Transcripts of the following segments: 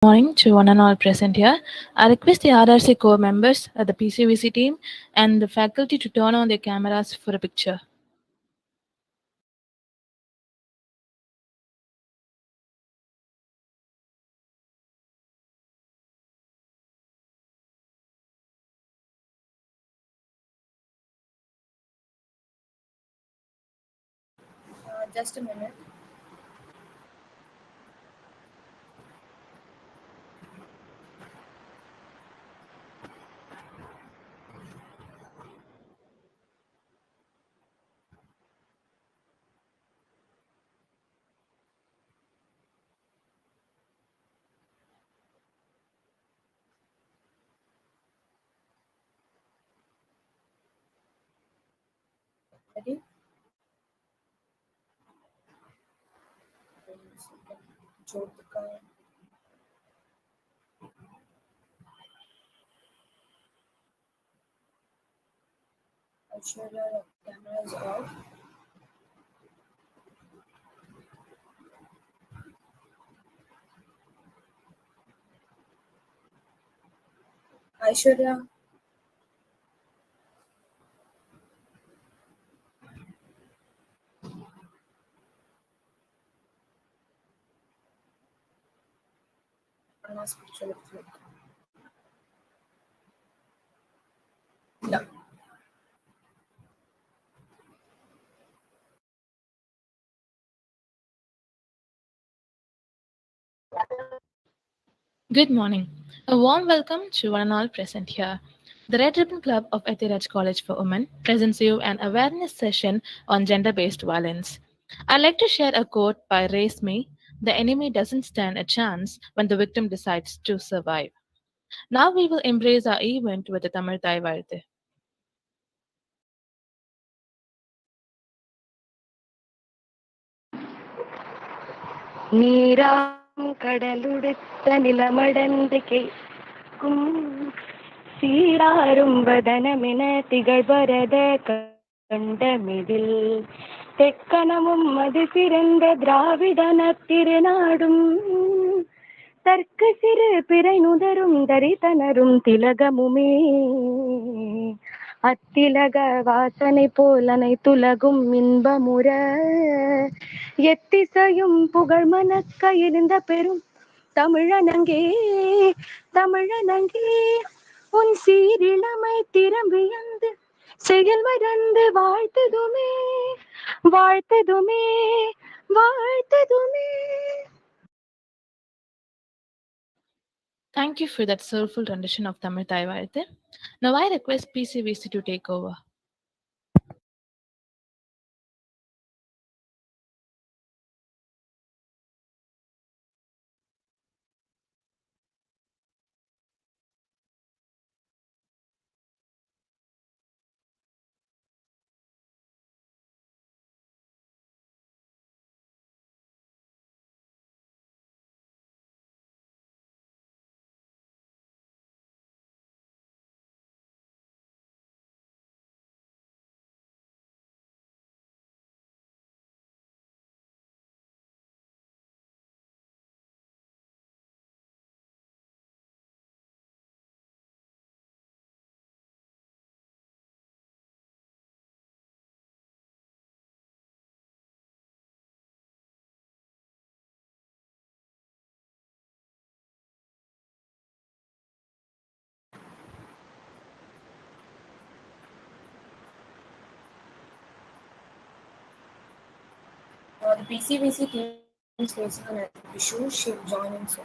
Morning to one and all present here. I request the RRC core members, the PCVC team, and the faculty to turn on their cameras for a picture. Just a minute. Ready? Jyotika, Aishwarya, the camera is off. Aishwarya, Anna's picture looks like. Yeah. Good morning. A warm welcome to one and all present here. The Red Ribbon Club of Ethiraj College for Women presents you an awareness session on gender based violence. I'd like to share a quote by Race Me: "The enemy doesn't stand a chance when the victim decides to survive." Now we will embrace our event with the Tamil Thai Varthe. நீராம் கடலுடுத்த நிலமடந்து கேட்கும் சீராரும் வதனமென திகழ்வரத கண்டமிதில் தெக்கணமும் அது சிறந்த திராவிடன திருநாடும் தர்க்க சிறு பிறை நுதரும் தரித்தனரும் திலகமுமே அத்திலக வாசனை போல் அனைத்துலகும் இன்பமுற எத்திசையும் புகழ் மனக்க இருந்த பெரும் தமிழனங்கே தமிழனங்கே உன் சீரிழமை திறம்பியந்து செயல் மறந்து வாழ்த்ததுமே வாழ்த்ததுமே வாழ்த்ததுமே. Thank you for that soulful rendition of Tamil Thai Varthe. Now I request PCVC to take over. The PCVC team is facing a network issue. She'll join in soon.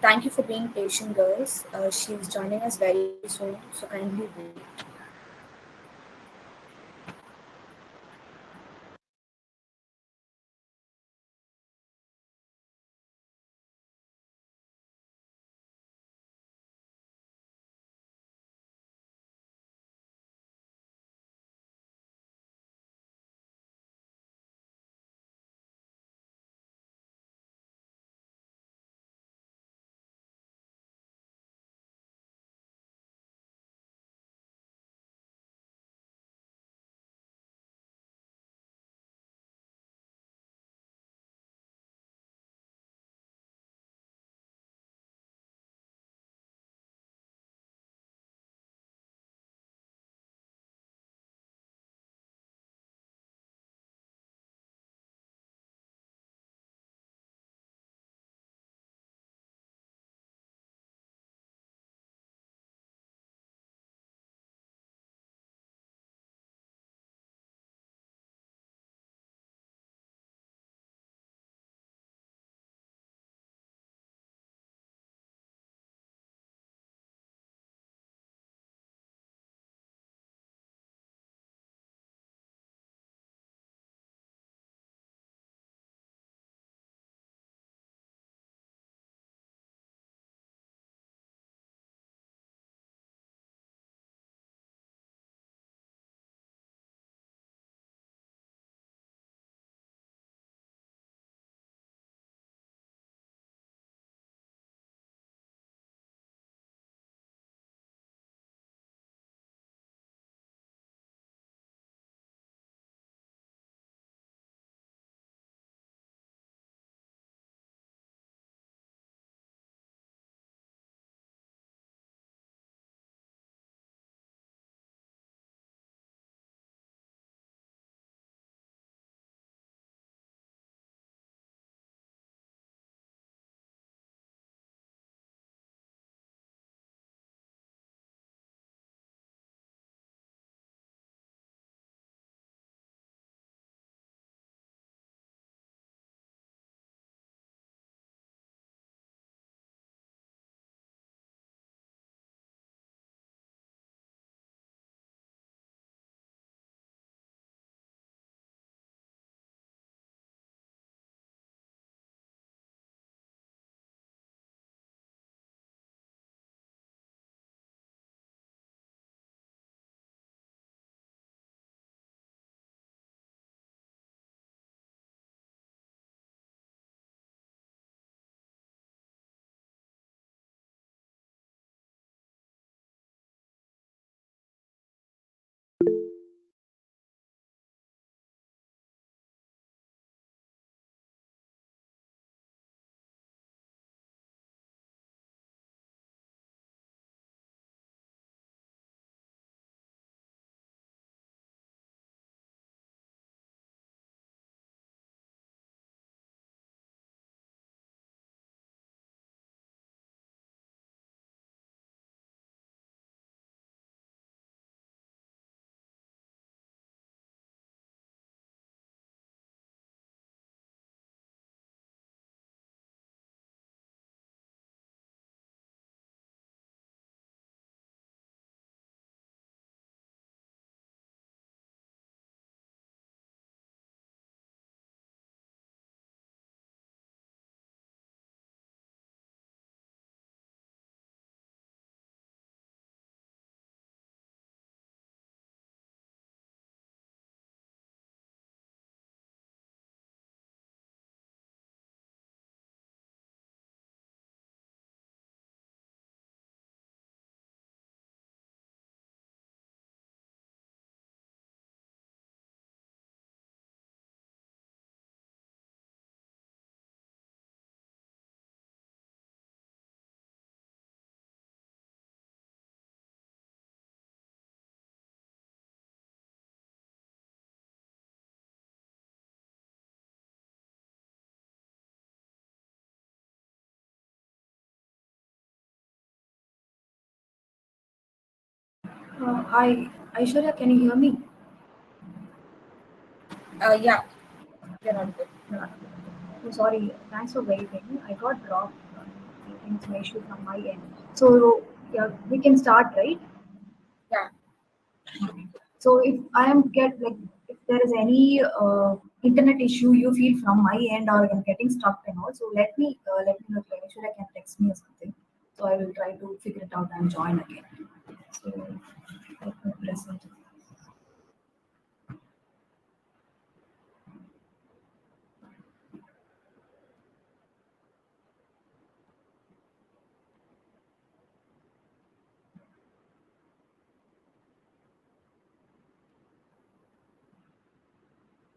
Thank you for being patient, girls. She's joining us very soon, so kindly wait. Hi, Aishwarya, can you hear me? Yeah, you're not good. No, I'm sorry. Thanks for waiting. I got dropped. think it's an issue from my end. So yeah, we can start, right? Yeah. Okay. So if I am get like if there is any internet issue you feel from my end or I'm getting stuck and all, so let me know. Like, sure I can text me or something. So I will try to figure it out and join again. So let me present.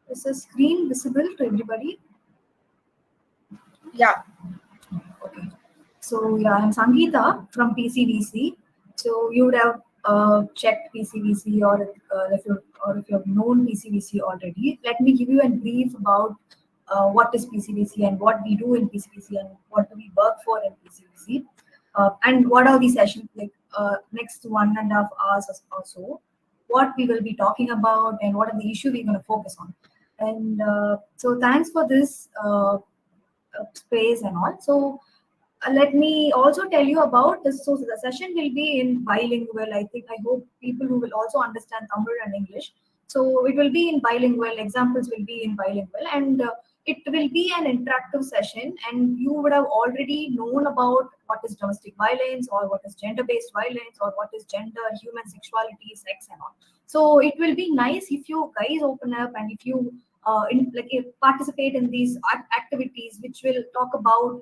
Is the screen visible to everybody? Yeah. Okay. So yeah, I'm Sangeeta from PCVC. So you would have checked PCVC or if you've known PCVC already. Let me give you a brief about what is PCVC and what we do in PCVC and what do we work for in PCVC. And what are the sessions like next 1.5 hours or so, what we will be talking about and what are the issue we're going to focus on. And so thanks for this space and all. So let me also tell you about this. So the session will be in bilingual. I hope people who will also understand Tamil and English. So it will be in bilingual. Examples will be in bilingual, and it will be an interactive session. And you would have already known about what is domestic violence, or what is gender-based violence, or what is gender, human sexuality, sex, and all. So it will be nice if you guys open up and if you participate in these activities, which will talk about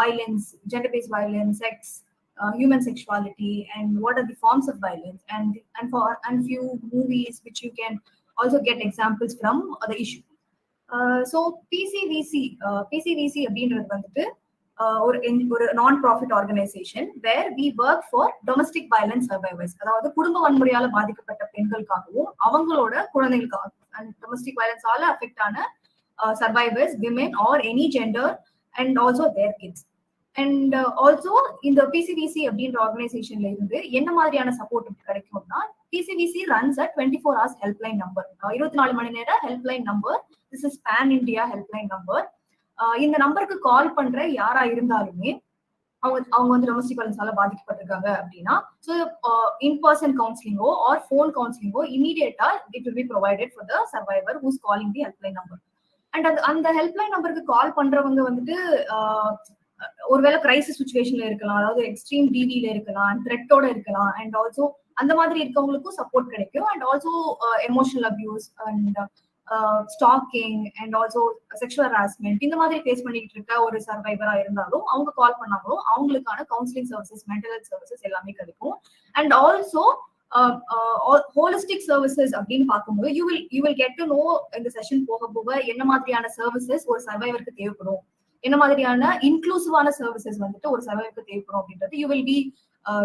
violence, gender-based violence, sex, human sexuality, and what are the forms of violence, and few movies which you can also get examples from the issue. So PCVC அப்படின்றது வந்துட்டு ஒரு non profit organization where we work for domestic violence survivors, அதாவது குடும்ப வன்முறையால பாதிக்கப்பட்ட பெண்களுக்காகவும் அவங்களோட குழந்தைகளுக்காகவும் அண்ட் டொமஸ்டிக் வயலன்ஸால அஃபெக்ட் ஆன survivors, women or any gender and also their kids. And also இந்த பிசிவிசி அப்படின்ற ஆர்கனைசேஷன்ல இருந்து என்ன மாதிரியான சப்போர்ட் கிடைக்கும்னா, PCVC runs a 24 hours helpline number, 24 மணி நேர helpline number. This is pan India helpline number. இந்த நம்பருக்கு கால் பண்ற யாரா இருந்தாலுமே அவங்க வந்து டொமஸ்டிக் வயலன்ஸால பாதிக்கப்பட்டிருக்காங்க அப்படின்னா, ஸோ இன் பர்சன் கவுன்சிலிங்கோ ஆர் ஃபோன் கவுன்சிலிங்கோ இமீடியட்டா it will be provided for the survivor who's calling the helpline number. And அந்த ஹெல்ப்லைன் நம்பருக்கு கால் பண்றவங்க வந்துட்டு ஒருவேளை கிரைசிஸ் சுச்சுவேஷன்ல இருக்கலாம், அதாவது எக்ஸ்ட்ரீம் டிவில இருக்கலாம், த்ரெட்டோட இருக்கலாம், அண்ட் ஆல்சோ அந்த மாதிரி இருக்கவங்களுக்கும் சப்போர்ட் கிடைக்கும். And also emotional abuse and stalking and also sexual harassment இந்த மாதிரி ஃபேஸ் பண்ணிட்டு இருக்க ஒரு சர்வைவரா இருந்தாலும் அவங்க கால் பண்ணாலும் அவங்களுக்கான counselling services, mental health services எல்லாமே கிடைக்கும். அண்ட் ஆல்சோ ஹோலிஸ்டிக் சர்வீசஸ் அப்படின்னு பார்க்கும்போது you will get to know இந்த செஷன் போக போக என்ன மாதிரியான சர்வீசஸ் ஒரு சர்வைவருக்கு தேவைப்படும், என்ன மாதிரியான இன்க்ளூசிவான சர்வீசஸ் வந்துட்டு ஒரு சர்வைவருக்கு தேவைப்படும் அப்படின்றது you will B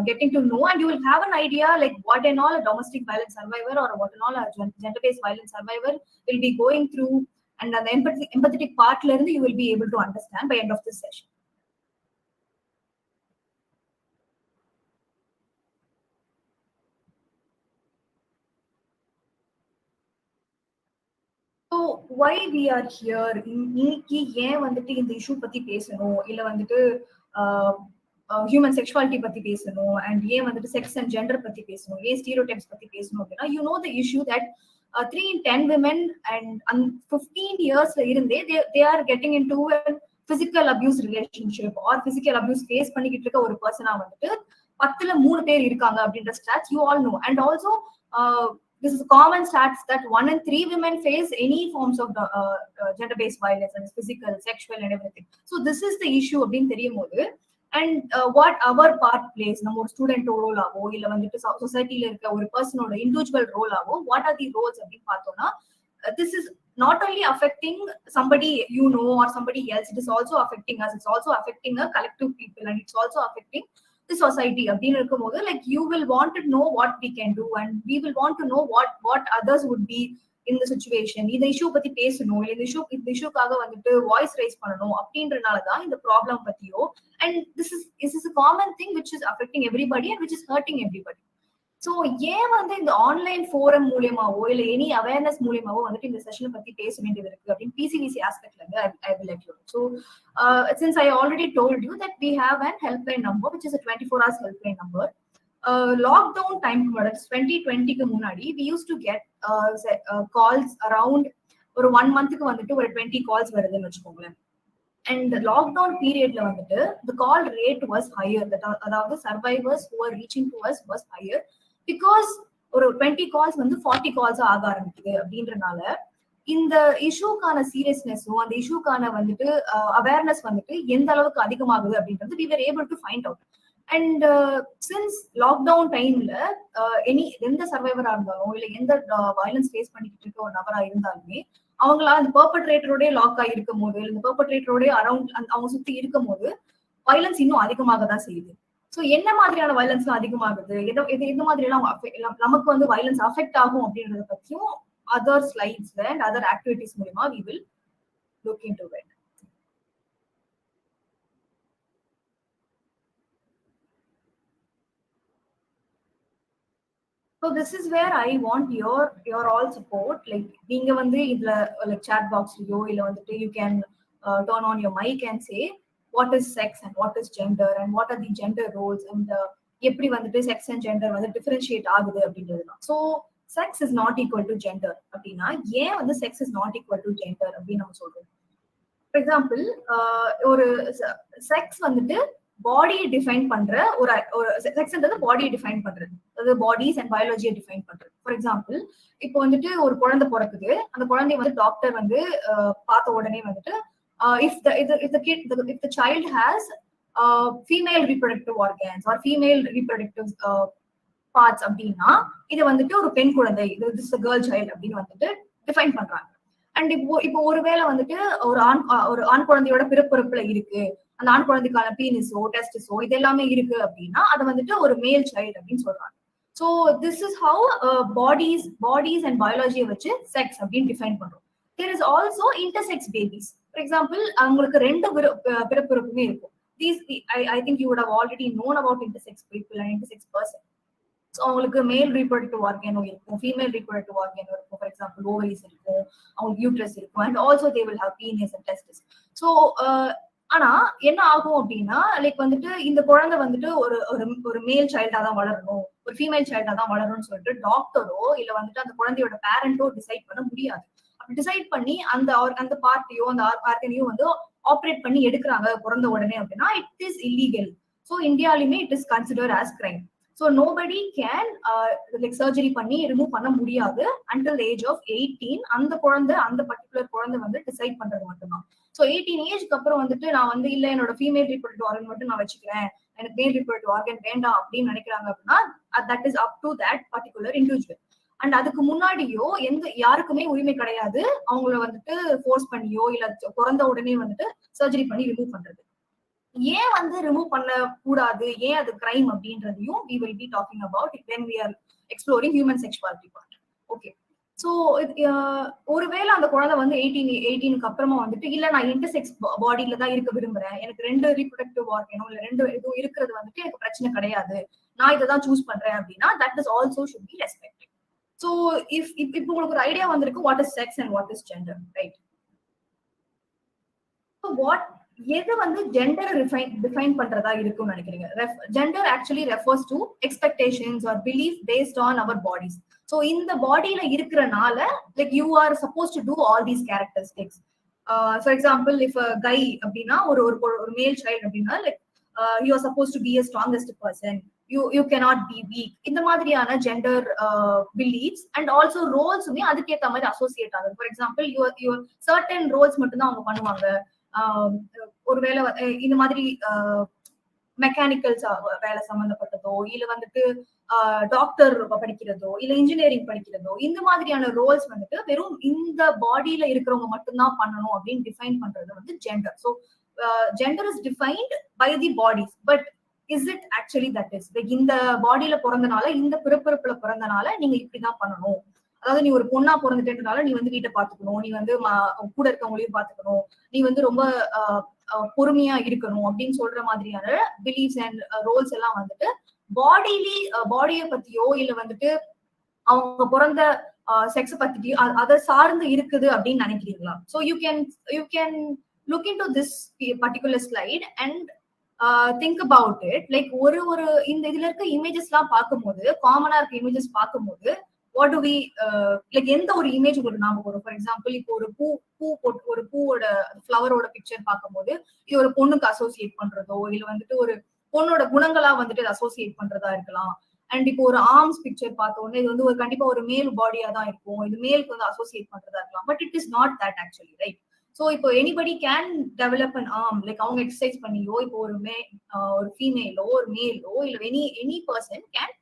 getting to know, and you will have an idea like what and all a domestic violence survivor or what and all a gender based violence survivor will be going through, and the empathetic part la irundhu you will be able to understand by end of this session. So why we are here, இன்னைக்கு ஏன் வந்துட்டு இந்த issue பத்தி பேசணும், இல்ல வந்துட்டு human sexuality பத்தி பேசணும், அண்ட் ஏன் வந்துட்டு செக்ஸ் அண்ட் ஜெண்டர் பத்தி பேசணும், ஏன் ஸ்டீரியோடைப்ஸ் பத்தி பேசணும் அப்படின்னா, you know the issue that 3 in 10 women and 15 years இருந்தே they are getting into a physical abuse relationship or physical abuse face பண்ணிக்கிட்டு இருக்க ஒரு பர்சனா வந்துட்டு 10ல 3 பேர் இருக்காங்க அப்படின்ற stats you all know. And also this is common stats that 1 in 3 women face any forms of gender based violence, and physical, sexual and everything. So this is the issue அப்படின்னு தெரியும் போது, and what our part plays, நம்ம ஒரு student role ஆவோ இல்ல வந்துட்டு சொசைட்டில இருக்க ஒரு பர்சனோட இண்டிவிஜுவல் ரோல் ஆவோ, what are the roles அப்படின்னு பார்த்தோம்னா, this is not only affecting somebody you know or somebody else, it is also affecting us, it's also affecting a collective people, and it's also affecting the society அப்படின்னு இருக்கும்போது, like you will want to know what we can do, and we will want to know what others would be in the situation. இந்த issue பத்தி பேசணும், இல்ல இந்த இஷ்யூக்காக வந்துட்டு voice raise பண்ணணும் அப்படின்றனாலதான் இந்த ப்ராப்ளம் பத்தியோ, and this is a common thing which is affecting everybody and which is hurting everybody. So ஏன் வந்து இந்த ஆன்லைன் ஃபோரம் மூலியமாவோ இல்ல எனி அவேர்னஸ் மூலியமாவோ வந்துட்டு இந்த செஷனை பத்தி பேச வேண்டியது இருக்கு அப்படின்னு பிசிவிசி ஆஸ்பெக்ட்ல இருந்து I will let you. So since I already told you that we have an helpline number which is 24 hours helpline number. Lockdown time 2020க்கு முன்னாடி we use to get calls around ஒரு 1 monthக்கு வந்துட்டு ஒரு 20 கால்ஸ் வருதுன்னு வச்சுக்கோங்களேன். And lockdown பீரியட்ல வந்துட்டு the call rate was higher, அதாவது survivors who are reaching to us was higher because ஒரு 20 கால்ஸ் வந்து 40 கால்ஸ் ஆக ஆரம்பிக்குது அப்படின்றனால இந்த இஷ்யூக்கான சீரியஸ்னஸும் அந்த இஷ்யூக்கான வந்துட்டு அவேர்னஸ் வந்துட்டு எந்த அளவுக்கு அதிகமாகுது அப்படின்றது we were able to find out. And since lockdown டைம்ல எந்த சர்வைவரா இருந்தாலும் இல்ல எந்த வயலன்ஸ் ஃபேஸ் பண்ணிக்கிட்டு இருக்க ஒரு நபரா இருந்தாலுமே அவங்களா அந்த பெர்பட்ரேட்டரோடய லாக் ஆகி இருக்கும் போது இந்த பெர்பட்ரேட்டரோடய அரௌண்ட் அவங்க சுத்தி இருக்கும் போது வயலன்ஸ் இன்னும் அதிகமாக தான் செய்யுது. ஸோ என்ன மாதிரியான வயலன்ஸ் அதிகமாகுது, எந்த மாதிரி எல்லாம் நமக்கு வந்து வயலன்ஸ் அஃபெக்ட் ஆகும் அப்படின்றத பத்தியும் அதர் ஸ்லைட்ஸ்ல அண்ட் அதர் ஆக்டிவிட்டிஸ் மூலமா we will look into it. So this is where I want your all support. Like நீங்க வந்து இதுல like chat boxலயோ இல்ல வந்துட்டு you can turn on your mic and say what is sex and what is gender and what are the gender roles and எப்படி வந்துட்டு sex and gender வந்து differentiate ஆகுது அப்படின்றதுதான். So sex is not equal to gender அப்படின்னா ஏன் வந்து sex is not equal to gender அப்படின்னு நம்ம சொல்றோம். ஃபார் எக்ஸாம்பிள் ஒரு செக்ஸ் வந்துட்டு பாடியை டிஃபைன் பண்ற ஒரு செக்ஸ்ன்றது பாடியை டிஃபைன் பண்றது, அதாவது பாடிஸ் அண்ட் பயாலஜியை டிஃபைன் பண்றது. ஃபார் எக்ஸாம்பிள் இப்போ வந்துட்டு ஒரு குழந்தை பிறக்குது, அந்த குழந்தைய வந்து டாக்டர் வந்து பார்த்த உடனே வந்துட்டு if the child has female reproductive organs or female reproductive parts அப்படின்னா இது வந்துட்டு ஒரு பெண் குழந்தை, இது கேர்ள் சைல்டு அப்படின்னு வந்துட்டு டிஃபைன் பண்றாங்க. அண்ட் இப்போ ஒருவேளை வந்துட்டு ஒரு ஆண் குழந்தையோட பிறப்புறுப்புல இருக்கு, அந்த ஆண் குழந்தைக்கான பீனிஸோ டெஸ்டிஸோ இது எல்லாமே இருக்கு அப்படின்னா அதை வந்துட்டு ஒரு மேல் சைல்டு அப்படின்னு சொல்றாங்க. So this is how bodies and பயாலஜியை வச்சு செக்ஸ் அப்படின்னு டிஃபைன் பண்றோம். There is also intersex babies. For example அவங்களுக்கு ரெண்டு பிறப்புறுப்புமே இருக்கும். I think you would have already known about intersex people and intersex person. So அவங்களுக்கு மேல் ரீப்ரொடக்டிவ் ஆர்கனும் இருக்கும், ஃபீமேல் ரீப்ரொடக்டிவ் ஆர்கனும் இருக்கும். ஃபார் எக்ஸாம்பிள் ஓவரிஸ் இருக்கும், அவங்களுக்கு யூட்ரஸ் இருக்கும், and also they will have penis and testis. So ஆனா என்ன ஆகும் அப்படின்னா லைக் வந்துட்டு இந்த குழந்தை வந்துட்டு ஒரு மேல் சைல்டா தான் வளரணும், ஒரு ஃபீமேல் சைல்டா தான் வளரணும்னு சொல்லிட்டு டாக்டரோ இல்ல வந்துட்டு அந்த குழந்தையோட பேரண்டோ டிசைட் பண்ண முடியாது. அப்படி டிசைட் பண்ணி அந்த பார்ட்டியோ அந்த ஆர்கனையோ வந்து ஆப்ரேட் பண்ணி எடுக்கிறாங்க பிறந்த உடனே அப்படின்னா இட் இஸ் இல்லீகல். ஸோ இந்தியாலுமே it is considered as crime. So nobody can like surgery பண்ணி ரிமூவ் பண்ண முடியாது until the age of 18. அந்த பர்டிகுலர் குழந்தை வந்து டிசைட் பண்றது மட்டும்தான். ஸோ 18 ஏஜ்க்கு அப்புறம் வந்துட்டு நான் வந்து இல்ல என்னோட ஃபீமேல் ரீப்ரொடக்டிவ் ஆர்கன் மட்டும் நான் வச்சுக்கிறேன், எனக்கு மேல் ரீப்ரொடக்டிவ் ஆர்கன் வேண்டாம் அப்படின்னு நினைக்கிறாங்க அப்படின்னா that is up to that particular individual. And அதுக்கு முன்னாடியோ யாருக்குமே உரிமை கிடையாது அவங்கள வந்துட்டு ஃபோர்ஸ் பண்ணியோ இல்ல பிறந்த உடனே வந்துட்டு சர்ஜரி பண்ணி ரிமூவ் பண்றது. ஏன் வந்து ரிமூவ் பண்ண கூடாது, ஏன் அது கிரைம் அப்படின்றதையும் we will be talking about when we are exploring human sexuality part. Okay, so ஒருவேளை அந்த குழந்தை வந்து 18க்கு அப்புறமா வந்துட்டு இல்ல நான் இன்டர்செக்ஸ் பாடியில தான் இருக்க விரும்புறேன், எனக்கு ரெண்டு ரீப்ரொடக்டிவ் ஆர்கனும் இல்ல ரெண்டு இதுவும் இருக்கிறது வந்துட்டு எனக்கு பிரச்சனை கிடையாது, நான் இதை தான் சூஸ் பண்றேன் அப்படின்னா that is also should be respected. So if உங்களுக்கு ஒரு ஐடியா வந்திருக்கு what is sex and what is gender, right? So what எது வந்து ஜெண்டர் டிஃபைன் பண்றதா இருக்கும்னு நினைக்கிறீங்க? Gender actually refers to expectations or belief based on our bodies. So இந்த பாடியில இருக்கிறனால like you are suppose to do all these characteristics. For example if guy அப்படின்னா ஒரு மேல் சைல்டு அப்படின்னா like you are suppose to be a strongest person, you cannot be weak. இந்த மாதிரியான gender beliefs and also ரோல்ஸுமே அதுக்கேற்ற மாதிரி associate ஆகுது. For example you certain roles மட்டும் தான் அவங்க பண்ணுவாங்க. ஒருவேளை இந்த மாதிரி மெக்கானிக்கல்ஸ் வேலை சம்பந்தப்பட்டதோ இல்ல வந்துட்டு டாக்டர் படிக்கிறதோ இல்ல இன்ஜினியரிங் படிக்கிறதோ இந்த மாதிரியான ரோல்ஸ் வந்துட்டு வெறும் இந்த பாடியில இருக்கிறவங்க மட்டும்தான் பண்ணணும் அப்படின்னு டிஃபைன் பண்றது வந்து gender. So gender is defined by the bodies, but is it actually that is like இந்த பாடியில பிறந்தனால இந்த பிறப்புறுப்புல பிறந்தனால நீங்க இப்படிதான் பண்ணணும், அதாவது நீ ஒரு பொண்ணா பிறந்துட்டேன்றனால நீ வந்து வீட்டை பாத்துக்கணும், நீ வந்து கூட இருக்கவங்களையும் பாத்துக்கணும், நீ வந்து ரொம்ப பொறுமையா இருக்கணும் அப்படின்னு சொல்ற மாதிரியான பிலீஃப்ஸ் அண்ட் ரோல்ஸ் எல்லாம் வந்துட்டு பாடியை பத்தியோ இல்ல வந்துட்டு அவங்க பிறந்த செக்ஸ் பத்தியோ அதை சார்ந்து இருக்குது அப்படின்னு நினைக்கிறீங்களா? So you can look into this particular slide and think about it. Like ஒரு இந்த இதுல இருக்க இமேஜஸ் எல்லாம் பார்க்கும்போது, காமனா இருக்க இமேஜஸ் பார்க்கும்போது வாட் டு வி லைக் எந்த ஒரு இமேஜ் உங்களுக்கு ஞாபகம் வரும்? ஃபார் எக்ஸாம்பிள், இப்போ ஒரு ஒரு பூவோட ஃபிளவரோட பிக்சர் பார்க்கும்போது இது ஒரு பொண்ணுக்கு அசோசியேட் பண்றதோ இல்ல வந்துட்டு ஒரு பொண்ணோட குணங்களா வந்துட்டு அசோசியேட் பண்றதா இருக்கலாம். அண்ட் இப்போ ஒரு ஆர்ம்ஸ் பிக்சர் பார்த்த உடனே இது வந்து ஒரு கண்டிப்பா ஒரு மேல் பாடியா தான் இருக்கும், இது மேலுக்கு வந்து அசோசியேட் பண்றதா இருக்கலாம். But it is not that actually, right? So இப்போ anybody can develop an arm, like அவங்க எக்ஸசைஸ் பண்ணியோ, இப்போ ஒரு ஃபீமேலோ ஒரு மேலோ இல்ல any person can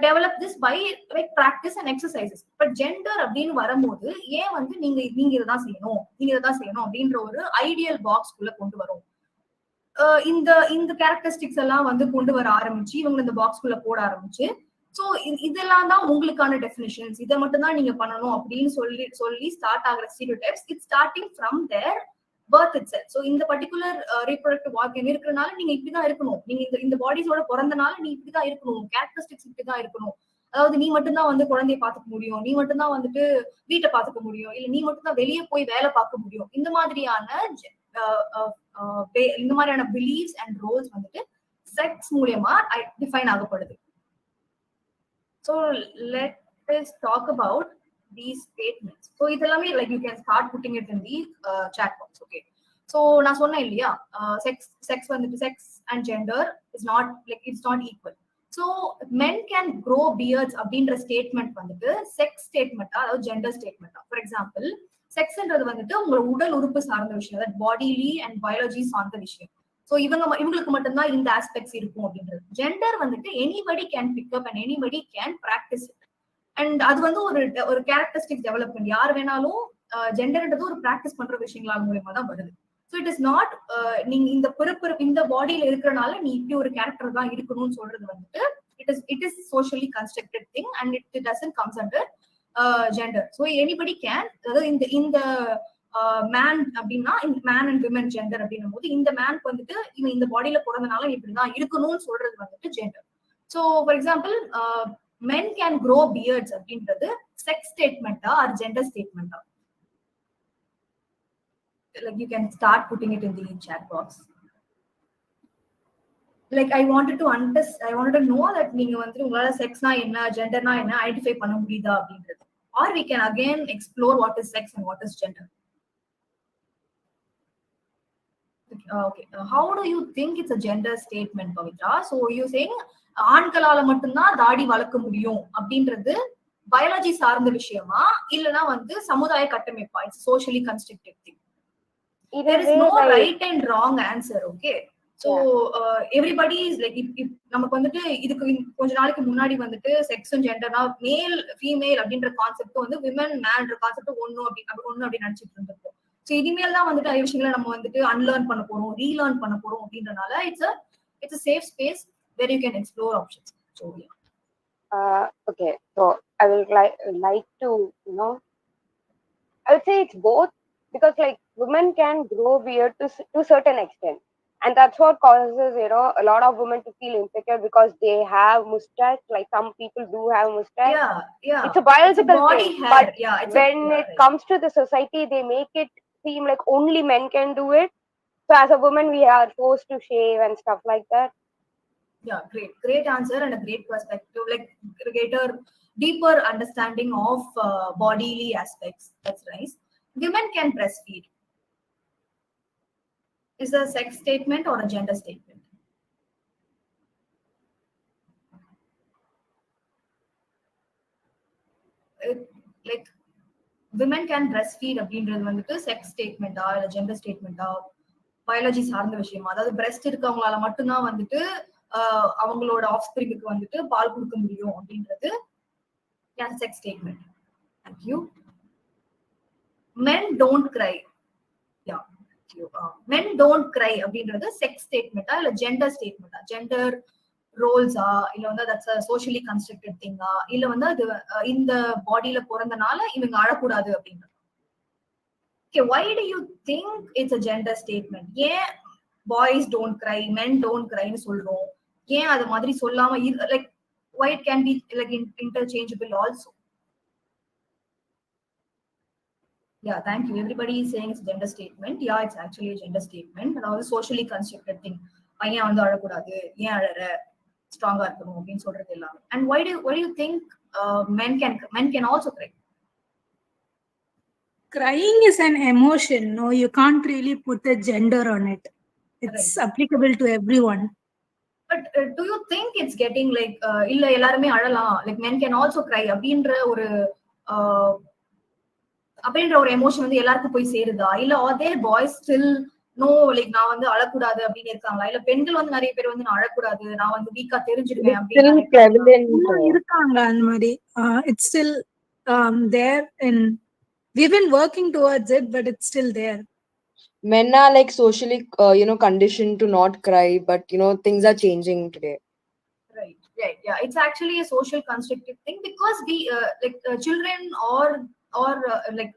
develop this by like practice and exercises. But gender அப்படின்னு வரும்போது ஏன் வந்து நீங்க இதைதான் செய்யணும் அப்படின்ற ஒரு ஐடியல் பாக்ஸ்குள்ள கொண்டு வரும். இந்த கேரக்டரிஸ்டிக்ஸ் எல்லாம் வந்து கொண்டு வர ஆரம்பிச்சு இவங்க இந்த பாக்ஸ்குள்ள போட ஆரம்பிச்சு, ஸோ இதெல்லாம் தான் உங்களுக்கான டெஃபினிஷன்ஸ், இதை மட்டும் தான் நீங்க பண்ணணும் அப்படின்னு சொல்லி ஸ்டார்ட் ஆகிற stereotypes. It's starting from their birth itself. So இந்த பர்டிகுலர் ரீப்ரொடக்டிவ் ஆர்கன் இருக்கிறனால நீங்க இப்படிதான் இருக்கணும், நீங்க இந்த பாடிஸோட பிறந்தனால நீ இப்படிதான் இருக்கணும், கேரக்டரிஸ்டிக்ஸ் இப்படிதான் இருக்கணும். அதாவது நீ மட்டும்தான் வந்து குழந்தைய பாத்துக்க முடியும், நீ மட்டும்தான் வந்துட்டு வீட்டை பாத்துக்க முடியும், இல்ல நீ மட்டும்தான் வெளியே போய் வேலை பார்க்க முடியும். இந்த மாதிரியான பிலீஃப்ஸ் அண்ட் ரோல்ஸ் வந்துட்டு செக்ஸ் மூலியமா டிஃபைன் ஆகப்படுது. So let us talk about these statements. So இதெல்லாமே like you can start putting it in the chat box. Okay, so நான் சொன்னேன் இல்லையா, செக்ஸ் வந்துட்டு sex and gender is not like it's not equal. So men can grow beards அப்படின்ற statement வந்துட்டு sex ஸ்டேட்மெண்டா அதாவது gender ஸ்டேட்மெண்டா? ஃபார் எக்ஸாம்பிள், செக்ஸ்ன்றது வந்துட்டு உங்களோட உடல் உறுப்பு சார்ந்த விஷயம், அதாவது பாடிலி அண்ட் பயாலஜி சார்ந்த விஷயம். ஸோ இவங்களுக்கு மட்டும்தான் இந்த ஆஸ்பெக்ட்ஸ் இருக்கும் அப்படின்றது. ஜெண்டர் வந்துட்டு anybody can pick up and anybody can practice it. And அது வந்து ஒரு கேரக்டரிஸ்டிக் டெவலப்மெண்ட். யார் வேணாலும் ஜெண்டர்ன்றது ஒரு பிராக்டிஸ் பண்ற விஷயங்களால் மூலியமா தான் வருது. ஸோ இட் இஸ் நாட் நீங்க இந்த பாடியில இருக்கிறனால நீ இப்படி ஒரு கேரக்டர் தான் இருக்கணும்னு சொல்றது வந்துட்டு it is socially constructed thing and it doesn't comes under gender. So anybody can, அதாவது இந்த மேன் அப்படின்னா மேன் அண்ட் விமன் ஜெண்டர் அப்படின்னும் போது இந்த மேனுக்கு வந்துட்டு இவன் இந்த பாடியில பிறந்தனால இப்படிதான் இருக்கணும்னு சொல்றது வந்துட்டு gender. So for example, men can grow beards அப்படின்றது செக்ஸ் ஸ்டேட்மெண்டா ஆர் ஜெண்டர் ஸ்டேட்மெண்டா? Like you can start putting it in the chat box. Like I wanted to know that நீங்க வந்து உங்களால செக்ஸ்னா என்ன ஜெண்டர்னா என்ன ஐடென்டிஃபை பண்ண முடியுதா அப்படின்றது. Or we can again explore what is sex and what is gender. Okay, how do you think it's a gender statement, Pavitra? So you saying ஆண்களால மட்டும்தான் தாடி வளர்க்க முடியும் அப்படின்றது பயாலஜி சார்ந்த விஷயமா இல்லனா வந்து சமுதாய கட்டமைப்பா? It's socially constructed thing. There is no right and wrong answer. Okay, so everybody is like if நமக்கு வந்துட்டு இதுக்கு கொஞ்ச நாளைக்கு முன்னாடி வந்துட்டு செக்ஸ் அண்ட் ஜெண்டர்னா மேல் ஃபீமேல் அப்படின்ற கான்செப்ட் வந்து விமன் மேன்ற கான்செப்ட் ஒன்னு அப்படி நினைச்சிட்டு இருந்திருக்கோம். ஸோ இனிமேல் தான் வந்துட்டு நிறைய விஷயங்களை நம்ம வந்துட்டு அன்லேர்ன் பண்ண போறோம், ரீலேர்ன் பண்ண போறோம் அப்படின்றனால it's a safe space where you can explore options. So yeah. Okay, so I will like to I would say it's both, because like women can grow beard to certain extent, and that's what causes a lot of women to feel insecure because they have mustache. Like some people do have mustache. Yeah, it's a biological body thing, hair. but Yeah, when it comes to the society, they make it seem like only men can do it. So as a woman we are forced to shave and stuff like that. Yeah, great answer and a great perspective, like deeper understanding of bodily aspects. That's nice. Women can breastfeed. Is a sex statement or a gender statement? Like women can breastfeed அப்படின்றது வந்துட்டு sex ஸ்டேட்மெண்டா இல்ல gender ஸ்டேட்மெண்டா? Biology சார்ந்த விஷயமா? அதாவது breast இருக்கவங்களால மட்டும்தான் வந்துட்டு அவங்களோட ஆஃப்ஸ்பிரிங்க்கு வந்துட்டு பால் கொடுக்க முடியும் அப்படின்றது sex statement. Thank you. Men don't cry. Yeah, thank you. Men don't cry அப்படின்றது செக்ஸ் ஸ்டேட்மெண்டா இல்ல ஜெண்டர் ஸ்டேட்மெண்டா? ஜெண்டர் ரோல்ஸா இல்ல வந்து தட்ஸ் a socially constructed thing-ஆ இல்ல வந்து அது இந்த பாடியில பிறந்தனால இவங்க அழக்கூடாது அப்படின்றது? Okay, why do you think it's a gender statement? ஏன் boys don't cry, men don't கிரைன்னு சொல்றோம்? ஏன் அது மாதிரி சொல்லாம like why it can be like interchangeable also. Yeah, thank you. Everybody is saying it's a gender statement. Yeah, it's actually a gender statement and also socially constructed thing. பையன் வந்து அழக்கூடாது, ஏன் அழற, ஸ்ட்ராங்கா இருக்கணும் அப்படின்னு சொல்றது எல்லாமே. And why do you think men can also cry? Crying is an emotion. No, you can't really put a gender on it. It's applicable to everyone. But do you think it's getting like இல்ல எல்லாருமே அழலாம், like men can also cry அப்படின்ற ஒரு அப்படின்ற ஒரு emotion வந்து எல்லாருக்கும் போய் சேருதா, இல்ல அதே பாய்ஸ் ஸ்டில் நோ லைக் நான் வந்து அழக்கூடாது அப்படின்னு இருக்காங்களா, இல்ல பெண்கள் வந்து நிறைய பேர் வந்து நான் அழக்கூடாது, நான் வந்து வீக்கா தெரிஞ்சிடுவேன் அப்படின்னு இருக்காங்க அந்த மாதிரி. It's still there and we've been working towards it, but it's still there. Men are like socially conditioned to not cry, but things are changing today. Right, yeah, it's actually a social constructive thing because we children or like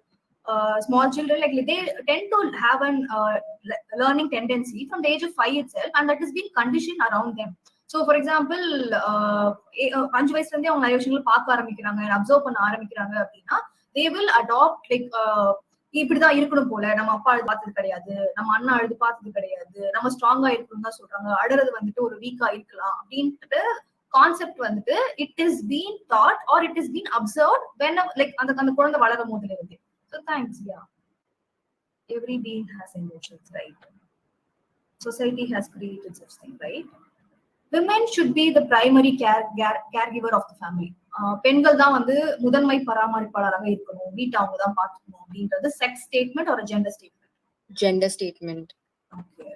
small children, like they tend to have an learning tendency from the age of 5 itself, and that has been conditioned around them. So for example 5 வயசுல இருந்தே அவங்க நிறைய விஷயங்களை பார்க்க ஆரம்பிக்கிறாங்க, observe பண்ண ஆரம்பிக்கிறாங்க அப்படின்னா they will adopt like இப்படிதான் இருக்கணும் போல, நம்ம அப்பா அழுது பார்த்தது கிடையாது, நம்ம அண்ணா அழுது பார்த்தது கிடையாது, நம்ம ஸ்ட்ராங்கா இருக்கணும் தான் சொல்றாங்க, அழுறது வந்துட்டு ஒரு வீக்கா இருக்கலாம் அப்படின்ட்டு கான்செப்ட் வந்துட்டு it is been thought R it is been observe when like அந்த குழந்தை வளரும் போதுல இருந்து. So thanks. Yeah, every being has emotions, right? Society has created such thing, right? Women should be the primary caregiver of the family. பெண்கள் தான் வந்து முதன்மை பராமரிப்பாளராக இருக்கணும், வீட்டை அவங்க தான் பார்த்துக்கணும் அப்படின்றது செக்ஸ் ஸ்டேட்மெண்ட் ஒரு gender statement? Gender statement. Okay.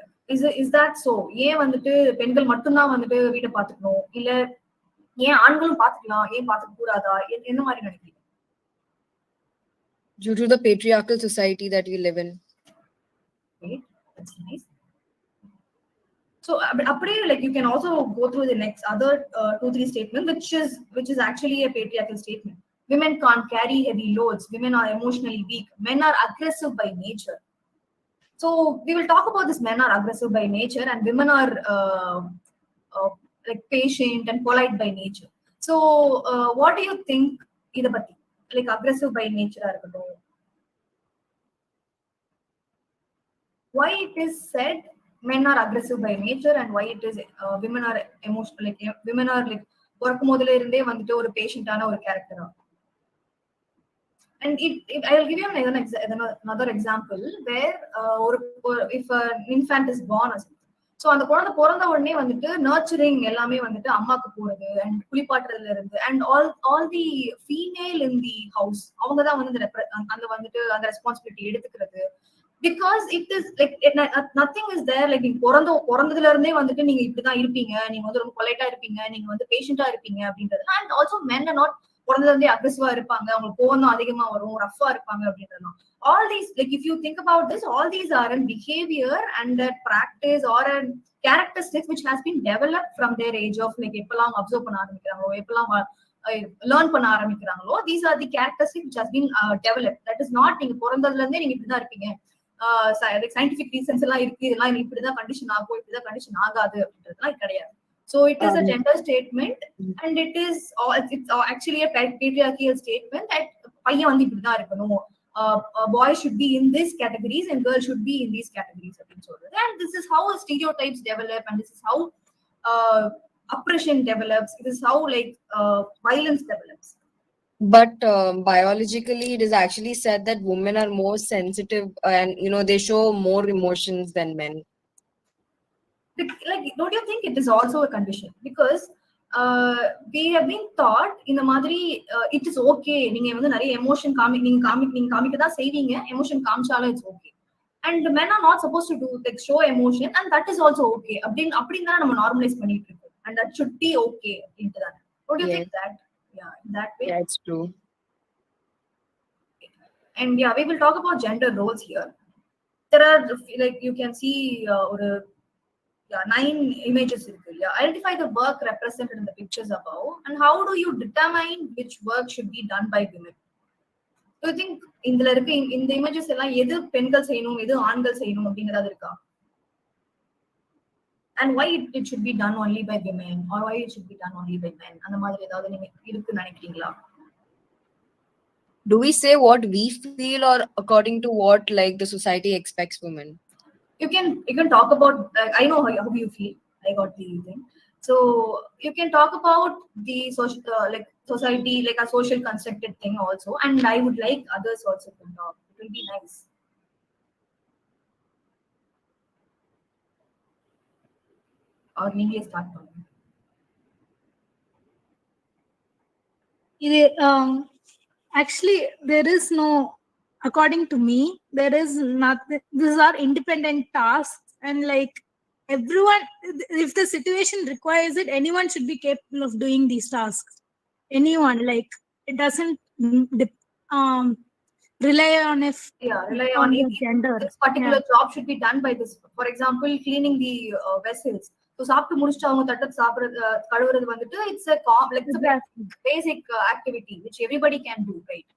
Is that so? ஏன் வந்துட்டு பெண்கள் மட்டும்தான் வந்துட்டு வீட்டை பார்த்துக்கணும், இல்ல ஏன் ஆண்களும் பார்த்துக்கலாம், ஏன் பார்த்துக்க கூடாதா, என்ன மாதிரி நினைக்கிறீங்க? Due to the patriarchal society that we live in. Okay, that's nice. So அப்படியே like you can also go through the next other 2-3 statement which is actually a patriarchal statement. Women can't carry heavy loads, women are emotionally weak, men are aggressive by nature. So we will talk about this, men are aggressive by nature and women are like patient and polite by nature. So what do you think இத பத்தி, like aggressive by nature இருக்கட்டும், why it is said men are aggressive by nature and why it is women are emotional, like women are like பிறக்கும் போதுல இருந்தே வந்துட்டு ஒரு பேஷண்டான ஒரு கேரக்டரா? And I will give you another example where if an infant is born or something, so அந்த குழந்தை பிறந்த உடனே வந்துட்டு நர்ச்சரிங் எல்லாமே வந்துட்டு அம்மாக்கு போறது and குளிப்பாட்டுறதுல இருந்து and all the female in the house அவங்க தான் வந்து அந்த வந்துட்டு அந்த ரெஸ்பான்சிபிலிட்டி எடுத்துக்கிறது. Because it is like nothing is there like நீங்க பிறந்ததுல இருந்தே வந்துட்டு நீங்க இப்படிதான் இருப்பீங்க, நீங்க வந்து ரொம்ப பொலைட்டா இருப்பீங்க, நீங்க வந்து பேஷண்டா இருப்பீங்க அப்படின்றது. And also men are not பிறந்ததுல இருந்தே அக்ரெசிவா இருப்பாங்க, அவங்களுக்கு கோவம் தான் அதிகமா வரும், ரஃபா இருப்பாங்க அப்படின்றது. All these, like if you think about this, all these are a behavior and a practice or a characteristics which has been developed from their age of like எப்பெல்லாம் அப்சர்வ் பண்ண ஆரம்பிக்கிறாங்களோ, எப்பெல்லாம் லேர்ன் பண்ண ஆரம்பிக்கிறாங்களோ, these are the characteristics which has been developed. That is not நீங்க பிறந்ததுல இருந்தே நீங்க இப்படிதான் இருப்பீங்க, சயின்டிபிக் ரீசன்ஸ் எல்லாம் இருக்கு, இதெல்லாம் இப்படிதான் கண்டிஷன் ஆகும், இப்படிதான் கண்டிஷன் ஆகாது அப்படின்றதுலாம் கிடையாது. So it is a gender statement and it's actually a patriarchal statement that பையன் வந்து இப்படிதான் இருக்கணும், boy should be in these categories and girl should be in these categories அப்படின்னு சொல்றது. And this is how stereotypes develop and this is how oppression develops, this is how like violence develops. But biologically it is actually said that women are more sensitive and they show more emotions than men. Like don't you think it is also a condition? Because we have been taught இந்த மாதிரி it is okay, நீங்க வந்து நிறைய emotion நீங்க காமிக்க தான் செய்வீங்க, emotion காமிச்சாலும் it's okay, and men are not supposed to do like show emotion and that is also okay அப்படின்னு தான் நம்ம நார்மலைஸ் பண்ணிட்டு இருக்கோம், and that should be okay into that. Don't you think that? Yeah, that way. Yeah, it's true. And yeah, we will talk about gender roles here. There are like you can see or 9 images irukku. Yeah, identify the work represented in the pictures above and how do you determine which work should be done by women? Do you think indla irukku இந்த images எல்லாம் எது பெண்கள் செய்யணும் எது ஆண்கள் செய்யணும் அப்படிங்கறது இருக்கா? and why it should be done only by women or why it should be done only by men. அந்த மாதிரி ஏதாவது நீங்க இருக்குன்னு நினைக்கிறீங்களா? Do we say what we feel or according to what like the society expects women? You can talk about, I know how you feel. I got the thing. So you can talk about the social like society, like a social constructed thing also, and I would like others also to talk. It will be nice. Or நீங்களே start பண்ணுங்க. Actually there is no, according to me there is nothing. These are independent tasks, and like everyone, if the situation requires it, anyone should be capable of doing these tasks. Anyone, like it doesn't rely on if Rely on on the gender. this particular job should be done by this. For example, cleaning the vessels. So சாப்பிட்டு முடிச்சிட்டு அவங்க தட்டத்தை சாப்பிடுறது கழுவுறது வந்துட்டு it's a Exactly. basic activity which everybody can do, right?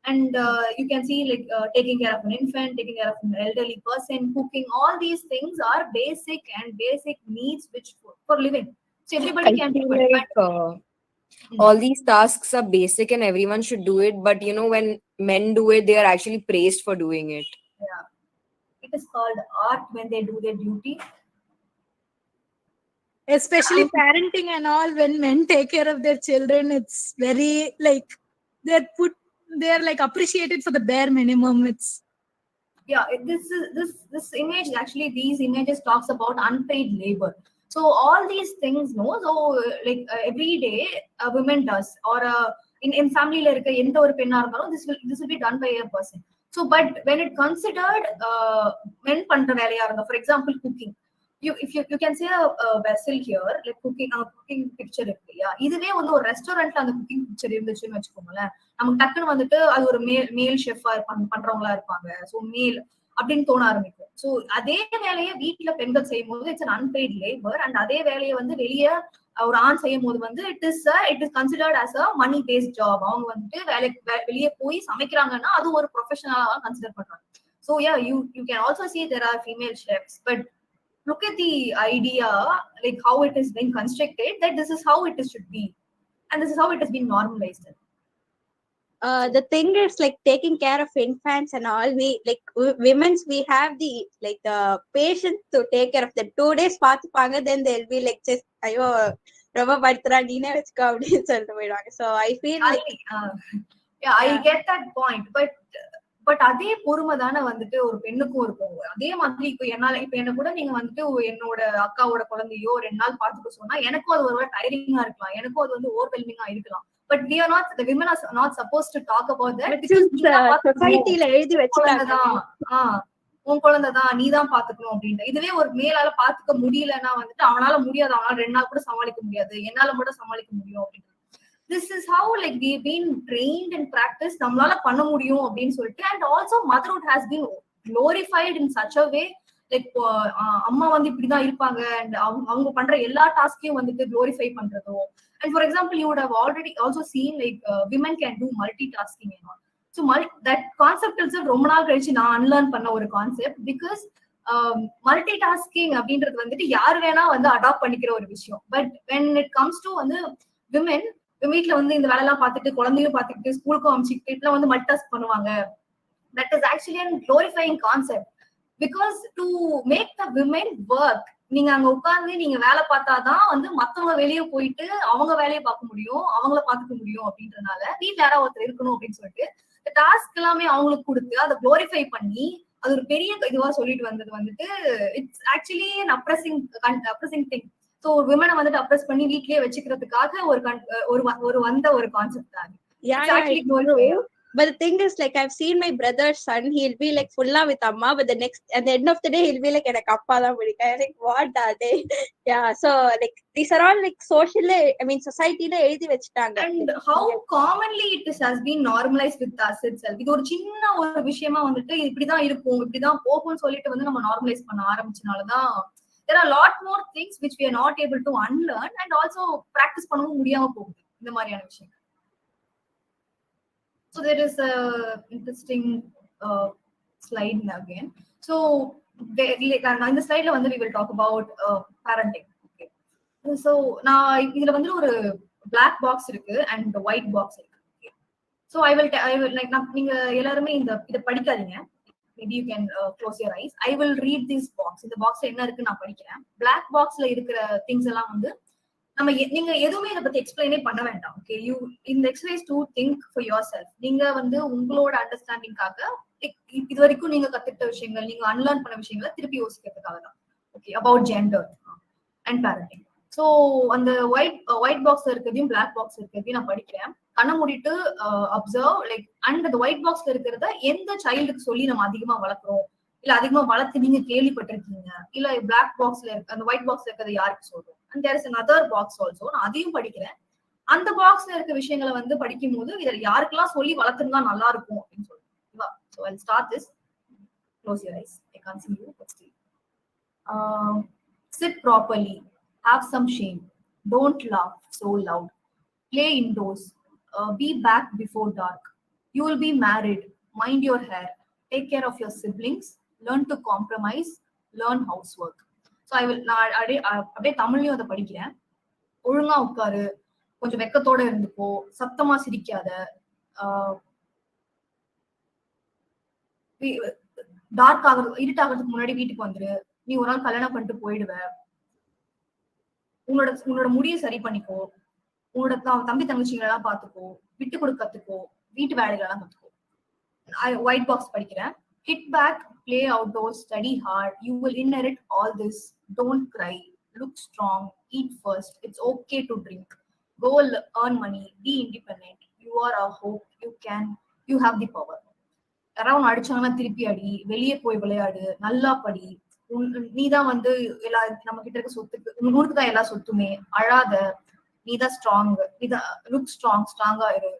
And you can see like taking care of an infant, taking care of an elderly person, cooking, all these things are basic needs which for living. So everybody I can do feel it. like all these tasks are basic and everyone should do it, but you know, when men do it, they are actually praised for doing it. Yeah, it is called art when they do their duty. Especially parenting and all, when men take care of their children, it's very like they're like appreciated for the bare minimum. It's This image, actually these images talks about unpaid labor. So all these things, no, so like every day a woman does, or in family la irukka endha oru penna irundhalum this will be done by a person. So but when it considered men பண்ற வேலையா இருந்தா, for example cooking, you can say a vessel here, like cooking picture இருக்கு இல்லையா, இதுவே வந்து ஒரு ரெஸ்டாரண்ட்ல அந்த குக்கிங் பிக்சர் இருந்துச்சுன்னு வச்சுக்கோங்களேன், நமக்கு டக்குன்னு வந்துட்டு அது ஒரு மேல் ஷெஃபா பண்றவங்களா இருப்பாங்க, ஸோ மேல் அப்படின்னு தோண ஆரம்பிக்கும். ஸோ அதே வேலையை வீட்டுல பெண்கள் செய்யும் போது it's an unpaid labour, and அதே வேலையை வந்து வெளியே ஒரு ஆண் செய்யும் போது வந்து it is considered as a money based job. அவங்க வந்துட்டு வெளியே போய் சமைக்கிறாங்கன்னா அது ஒரு ப்ரொஃபஷனலா கன்சிடர் பண்றாங்க. So you can also see there are female chefs, but look at the idea, like how it is being constructed, that this is how it should be, and this is how it has been normalized. The thing is like taking care of infants and all, we like women's, we have the like the patience to take care of them. 2 days paathupaanga, then they'll be like just ayo ரொம்ப படுத்துறா நீனே வச்சுக்கோ அப்படின்னு சொல்லிட்டு போயிடுவாங்க. So I feel like I get that point, but அதே பொறுமை தானே வந்துட்டு ஒரு பெண்ணுக்கும் இருக்கும். அதே மாதிரி இப்ப என்ன கூட நீங்க வந்துட்டு என்னோட அக்காவோட குழந்தையோ 2 நாள் பாத்துக்க சொன்னா எனக்கும் அது ஒரு டயரிங்கா இருக்கலாம், எனக்கும் அது வந்து ஓவர்வெல்மிங்கா இருக்கலாம். But we are not, the women are not supposed to talk about that, because சொசைட்டில எழுதி வச்சுட்டாங்க உன் குழந்தைதான் நீ தான் பாத்துக்கணும் அப்படின்ட்டு. இதுவே ஒரு மேலால பாத்துக்க முடியலன்னா வந்துட்டு அவனால முடியாது, அவனால 2 நாள் கூட சமாளிக்க முடியாது, என்னால மட்டும் சமாளிக்க முடியும் அப்படின்னு. This is how like we've been trained and practiced, நம்மளால பண்ண முடியும் அப்படின்னு சொல்லிட்டு. And also motherhood has been glorified in such a way, like அம்மா வந்து இப்படிதான் இருப்பாங்க, and அவங்க பண்ற எல்லா டாஸ்கையும் வந்துட்டு glorify பண்றதோ. And for example, you would have already also seen like women can do multitasking and all. So that concept itself ரொம்ப நாள் கழிச்சு நான் அன்லேர்ன் பண்ண ஒரு கான்செப்ட். பிகாஸ் மல்டி டாஸ்கிங் அப்படின்றது வந்துட்டு யார் வேணா வந்து அடாப்ட் பண்ணிக்கிற ஒரு விஷயம். But when it comes to வந்து விமென், வீட்டுல வந்து இந்த வேலையெல்லாம் பார்த்துட்டு குழந்தையும் பார்த்துக்கிட்டு ஸ்கூலுக்கும் அமைச்சிக்கிட்டு இப்பெல்லாம் வந்து மல்டி டாஸ்க் பண்ணுவாங்க. That is actually a glorifying concept, because to make the women work, நீங்க அங்க உட்கார்ந்து நீங்க வேலை பார்த்தாதான் வந்து மத்தவங்க வெளியே போயிட்டு அவங்க வேலையை பார்க்க முடியும், அவங்கள பாத்துக்க முடியும். அப்படின்றதுனால வீட்டுல யாராவது ஒருத்தர் இருக்கணும் அப்படின்னு சொல்லிட்டு டாஸ்க் எல்லாமே அவங்களுக்கு கொடுத்து அதை குளோரிஃபை பண்ணி அது ஒரு பெரிய இதுவா சொல்லிட்டு வந்தது வந்துட்டு இட்ஸ் ஆக்சுவலி அப்ரெசிங் திங். ஸோ ஒரு விமனை வந்துட்டு அப்ரெஸ் பண்ணி வீட்லயே வச்சுக்கிறதுக்காக ஒரு வந்த ஒரு கான்செப்ட் தான். But the thing is, like, I've seen my brother's son, he'll be like fulla with amma, but at the end of the day, he'll be like, enak appa da pidikka. Like, what are they? Yeah, so like these are all like socially, I mean, society la எழுதி வச்சிட்டாங்க. And how commonly it has been normalized with us itself. இது ஒரு சின்ன ஒரு விஷயமா வந்துட்டு இப்படிதான் இருக்கும், இப்படிதான் போகும்னு சொல்லிட்டு வந்து நம்ம நார்மலைஸ் பண்ண ஆரம்பிச்சனாலதான் there are a lot more things which we are not able to unlearn, and also practice பண்ணவும் முடியாம போகுது இந்த மாதிரியான விஷயம். So there is a interesting slide again. So இந்த ஸ்லைட்ல வந்து we will talk about parenting. Okay. So நான் இதுல வந்து ஒரு black box இருக்கு and white box இருக்கு. So I will like நீங்க எல்லாருமே இத படிக்காதீங்க. Maybe you can close your eyes. I will read this box. இந்த பாக்ஸ்ல என்ன இருக்கு நான் படிக்கிறேன். black boxல இருக்கிற things எல்லாம் வந்து நீங்க எதுவுமே இதை பத்தி எக்ஸ்பிளைனே பண்ண வேண்டாம். ஓகே, யூ இந்த exercise to think for your self. நீங்க வந்து உங்களோட அண்டர்ஸ்டாண்டிங்காக இது வரைக்கும் நீங்க கத்துக்கிட்ட விஷயங்கள், நீங்க அன்லேர்ன் பண்ண விஷயங்களை திருப்பி யோசிக்கிறதுக்காக தான். Okay, about gender and parenting. So அந்த ஒயிட் பாக்ஸ்ல இருக்கிறதையும் பிளாக் பாக்ஸ் இருக்கிறதையும் நான் படிக்கிறேன். கண்ணை மூடிட்டு அப்சர்வ் லைக் அண்ட் அந்த ஒயிட் பாக்ஸ்ல இருக்கிறத எந்த சைல்டுக்கு சொல்லி நம்ம அதிகமா வளர்க்குறோம், இல்ல அதிகமா வளர்த்து நீங்க கேள்விப்பட்டிருக்கீங்க, இல்ல பிளாக் பாக்ஸ்ல அந்த ஒயிட் பாக்ஸ்ல இருக்கிறத யாருக்கு சொல்றோம். And there is another box also. நான் அதையும் படிக்கிறேன். அந்த பாக்ஸ்ல இருக்க விஷயங்களை வந்து படிக்கும் போது இதில் யாருக்கெல்லாம் சொல்லி வளர்த்துருந்தா நல்லா இருக்கும் அப்படின்னு சொல்லுவேன். So I'll start this. Close your eyes. I can't see you, but still. Sit properly. Have some shame. Don't laugh so loud. Play indoors. Be back before dark. You will be married. Mind your hair. Take care of your siblings. Learn to compromise. Learn housework. So I will நான் அப்படியே தமிழ்லையும் அதை படிக்கிறேன். ஒழுங்கா உட்காரு, கொஞ்சம் வெக்கத்தோட இருந்துக்கோ, சத்தமா சிரிக்காத, டார்க் ஆகுறது இருட்டாகிறதுக்கு முன்னாடி வீட்டுக்கு வந்துரு, நீ ஒரு நாள் கல்யாணம் பண்ணிட்டு போயிடுவ, உன்னோட முடியை சரி பண்ணிக்கோ, உன்னோட தம்பி தங்கச்சிங்களை எல்லாம் பாத்துக்கோ, விட்டு கொடுக்க கத்துக்கோ, வீட்டு வேலைகள் எல்லாம் கத்துக்கோ. ஒயிட் பாக்ஸ் படிக்கிறேன். Hit back, play outdoors, study hard. You will inherit all this. Don't cry. Look strong. Eat first. It's okay to drink. Go earn money. Be independent. You are a hope. You have the power. யாராவது அடிச்சாங்கன்னா திருப்பி அடி, வெளியே போய் விளையாடு, நல்லா படி, நீதான் வந்து எல்லா நம்ம கிட்ட இருக்க சொத்துக்கு உனக்கு தான் எல்லா சொத்துமே, அழாத, நீதான் ஸ்ட்ராங், நீதான் லுக் ஸ்ட்ராங்கா இரு,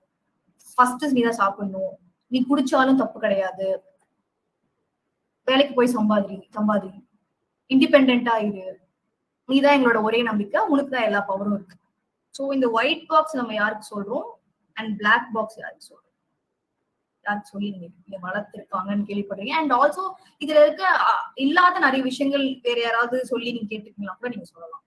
ஃபர்ஸ்ட் நீதான் சாப்பிடணும், நீ குடிச்சாலும் தப்பு கிடையாது, வேலைக்கு போய் சம்பாதி, இண்டிபெண்டா இரு, நீதான் எங்களோட ஒரே நம்பிக்கை, உனக்கு தான் எல்லா பவரும் இருக்கு. ஸோ இந்த ஒயிட் பாக்ஸ் நம்ம யாருக்கு சொல்றோம் அண்ட் பிளாக் பாக்ஸ் யாருக்கு சொல்றோம், யாருக்கு சொல்லி நீங்க வளர்த்துருக்காங்கன்னு கேள்விப்படுறீங்க. அண்ட் ஆல்சோ இதுல இருக்க இல்லாத நிறைய விஷயங்கள் வேற யாராவது சொல்லி நீங்க கேட்டுக்கீங்களா கூட நீங்க சொல்லலாம்.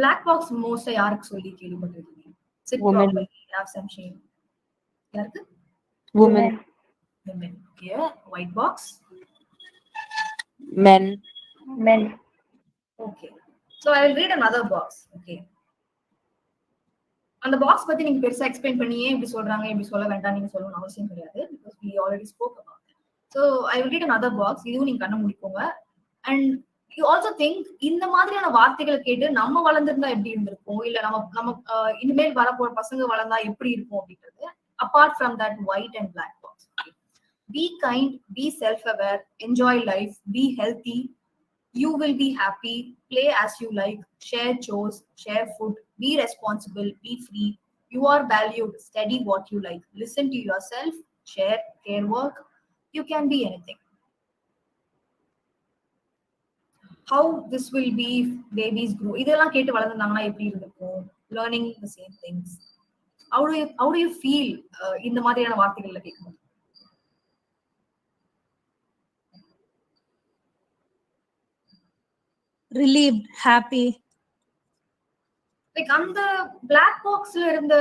பிளாக் பாக்ஸ் மோஸ்டா யாருக்கு சொல்லி கேள்விப்பட்டிருக்கீங்க? Sit properly, have some shame. யாருக்கு? Women. Okay. White box? Men. Okay. So I will read another box. Okay. அந்த பாக்ஸ் பத்தி நீங்க பெருசா எக்ஸ்பிளைன் பண்ணி ஏன் இப்படி சொல்றாங்க, இப்படி சொல்ல வேண்டாம் நீங்க சொல்லணும்னு அவசியம் கிடையாது. Because we already spoke about it. So I will read another box. இதுவும் நீங்க கண்ண மூடிக்கோங்க. And you also think இந்த மாதிரியான வார்த்தைகளை கேட்டு நம்ம வளர்ந்திருந்தா எப்படி இருந்திருக்கும், இல்ல நம்ம இனிமேல் வரப்போற பசங்க வளர்ந்தா எப்படி இருக்கும் அப்படின்றது. Apart from that white and black box. Okay. Be kind, be self-aware, enjoy life, be healthy. You will be happy. Play as you like. Share chores. Share food. Be responsible. Be free. You are valued. Study what you like. Listen to yourself. Share. Care work. You can be anything. How this will be if babies grow. இதெல்லாம் கேட்டு வளர்ந்தாங்கன்னா எப்படி இருக்கும்? Learning the same things. How do you feel இந்த மாதிரியான வார்த்தைகள்ல கேட்கும்போது? Relieved, happy. Like அந்த black பாக்ஸ்ல இருந்த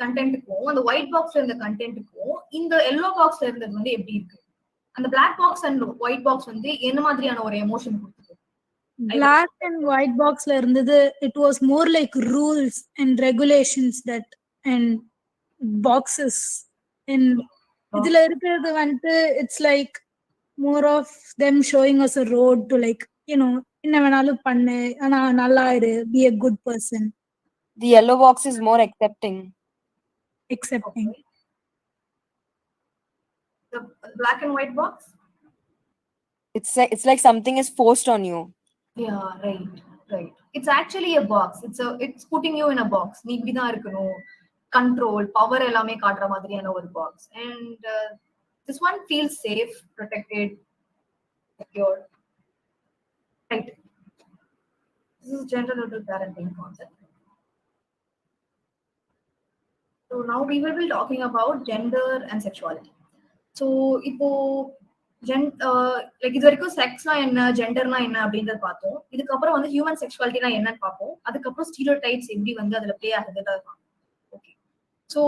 கண்டென்ட்டுக்கும் அந்த ஒயிட் பாக்ஸ்ல இருந்த கண்டென்ட்டுக்கும் இந்த எல்லோ பாக்ஸ்ல இருந்தது வந்து எப்படி இருக்கு? அந்த black box and white box வந்து என்ன மாதிரியான ஒரு எமோஷன் கொடுத்தது? Black and white boxல இருந்தது, it was more like rules and regulations that and boxes. And இதுல இருக்கிறது வந்து it's like more of them showing us a road to like, என்ன வேணாலும் பண்ணு, ஆனா நல்லா இரு, be a good person. The yellow box is more accepting. Accepting. Okay. The black and white box? It's like something is forced on you. Yeah, right. It's actually a box. It's putting you in a box. நீ இப்படிதான் இருக்கணும், control, power எல்லாமே காட்டுற மாதிரியான ஒரு box. And this one feels safe, protected, secure. Right. This is gender neutral parenting concept. So now we will be talking about gender and sexuality. So இப்போ like இது வரைக்கும் செக்ஸ்னா என்ன, ஜெண்டர்னா என்ன அப்படின்றத பார்த்தோம். இதுக்கப்புறம் வந்து ஹியூமன் செக்ஷுவாலிட்டினா என்னன்னு பார்ப்போம். அதுக்கப்புறம் ஸ்டீரியோடைப்ஸ் எப்படி வந்து அதுல ப்ளே ஆகுது. ஓகே, ஸோ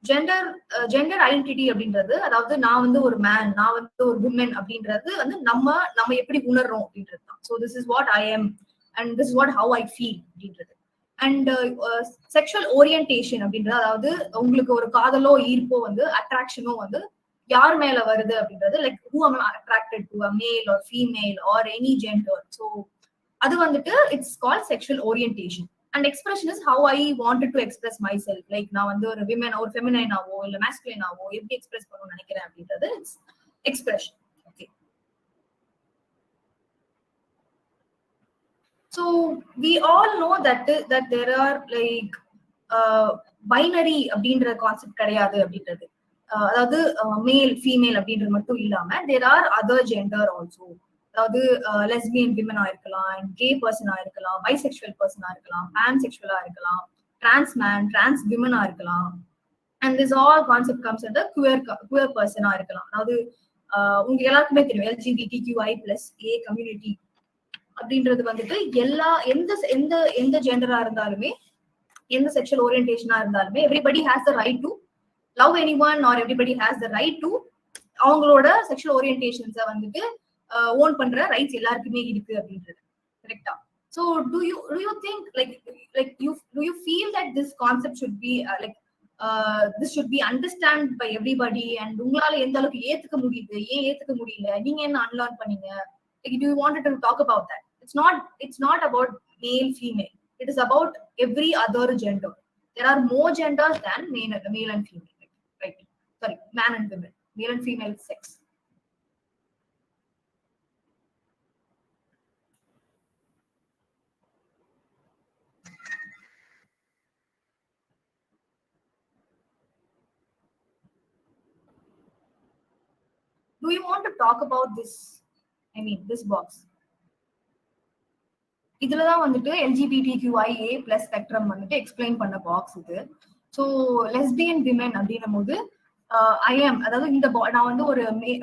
ஜெண்டர் ஐடென்டிட்டி அப்படின்றது, அதாவது நான் வந்து ஒரு மேன், நான் வந்து ஒரு உமன் அப்படின்றது வந்து நம்ம எப்படி உணர்றோம் அப்படின்றது தான். So this is what I am and this is what how I feel அப்படின்றது. அண்ட் செக்ஷுவல் ஓரியன்டேஷன் அப்படின்றது, அதாவது உங்களுக்கு ஒரு காதலோ ஈர்ப்போ வந்து அட்ராக்ஷனோ வந்து யார் மேல வருது அப்படின்றது, like who am I attracted to, a male or female or any gender. So அது வந்துட்டு it's called sexual orientation. And expression is how I wanted to express my self. Like நான் வந்து ஒரு விமன், ஒரு ஃபெமினைனாவோ இல்ல மேஸ்குலைனாவோ எப்படி எக்ஸ்பிரஸ் பண்ணணும்னு நினைக்கிறேன் அப்படின்றது it's expression. Okay, so we all know that there are like binary அப்படின்ற கான்செப்ட் கிடையாது அப்படின்றது. அதாவது மேல் ஃபீமேல் அப்படின்றது மட்டும் இல்லாம there are other gender also. அதாவது லெஸ்பியன் விமனா இருக்கலாம், கே பர்சனா இருக்கலாம், பைசெக்சுவல் பர்சனா இருக்கலாம், பான்செக்சுவலா இருக்கலாம், டிரான்ஸ் மேன், டிரான்ஸ் விமனா இருக்கலாம். And this all concept comes and queer பர்சனா இருக்கலாம். அதாவது உங்களுக்கு எல்லாருக்குமே தெரியும் LGBTQI+A கம்யூனிட்டி அப்படின்றது வந்துட்டு எந்த ஜெண்டரா இருந்தாலுமே, எந்த செக்ஷுவல் ஓரியன்டேஷனா இருந்தாலுமே, everybody has the right to love anyone or everybody has the right to அவங்களோட செக்ஷுவல் ஓரியன்டேஷன்ஸை வந்துட்டு ஓன் பண்ற ரைட்ஸ் எல்லாருக்குமே இருக்கு அப்படின்றது. கரெக்டா? So do you think like you feel that this concept should be this should be understand by everybody, and உங்களால எந்த அளவுக்கு ஏத்துக்க முடியுது, ஏன் ஏத்துக்க முடியல, நீங்க என்ன அன்லர்ன் பண்ணீங்க? Like, do you wanted to talk about that? It's not about male female. It is about every other gender. There are more genders than male and female, right? Sorry, man and women, male and female sex. Do you want to talk about this? I mean, this box. இதுலதான் வந்துட்டு LGBTQIA+ spectrum வந்துட்டு explain பண்ண box இது. So lesbian women அப்படின்னும் போது IIM, அதாவது இந்த நான் வந்து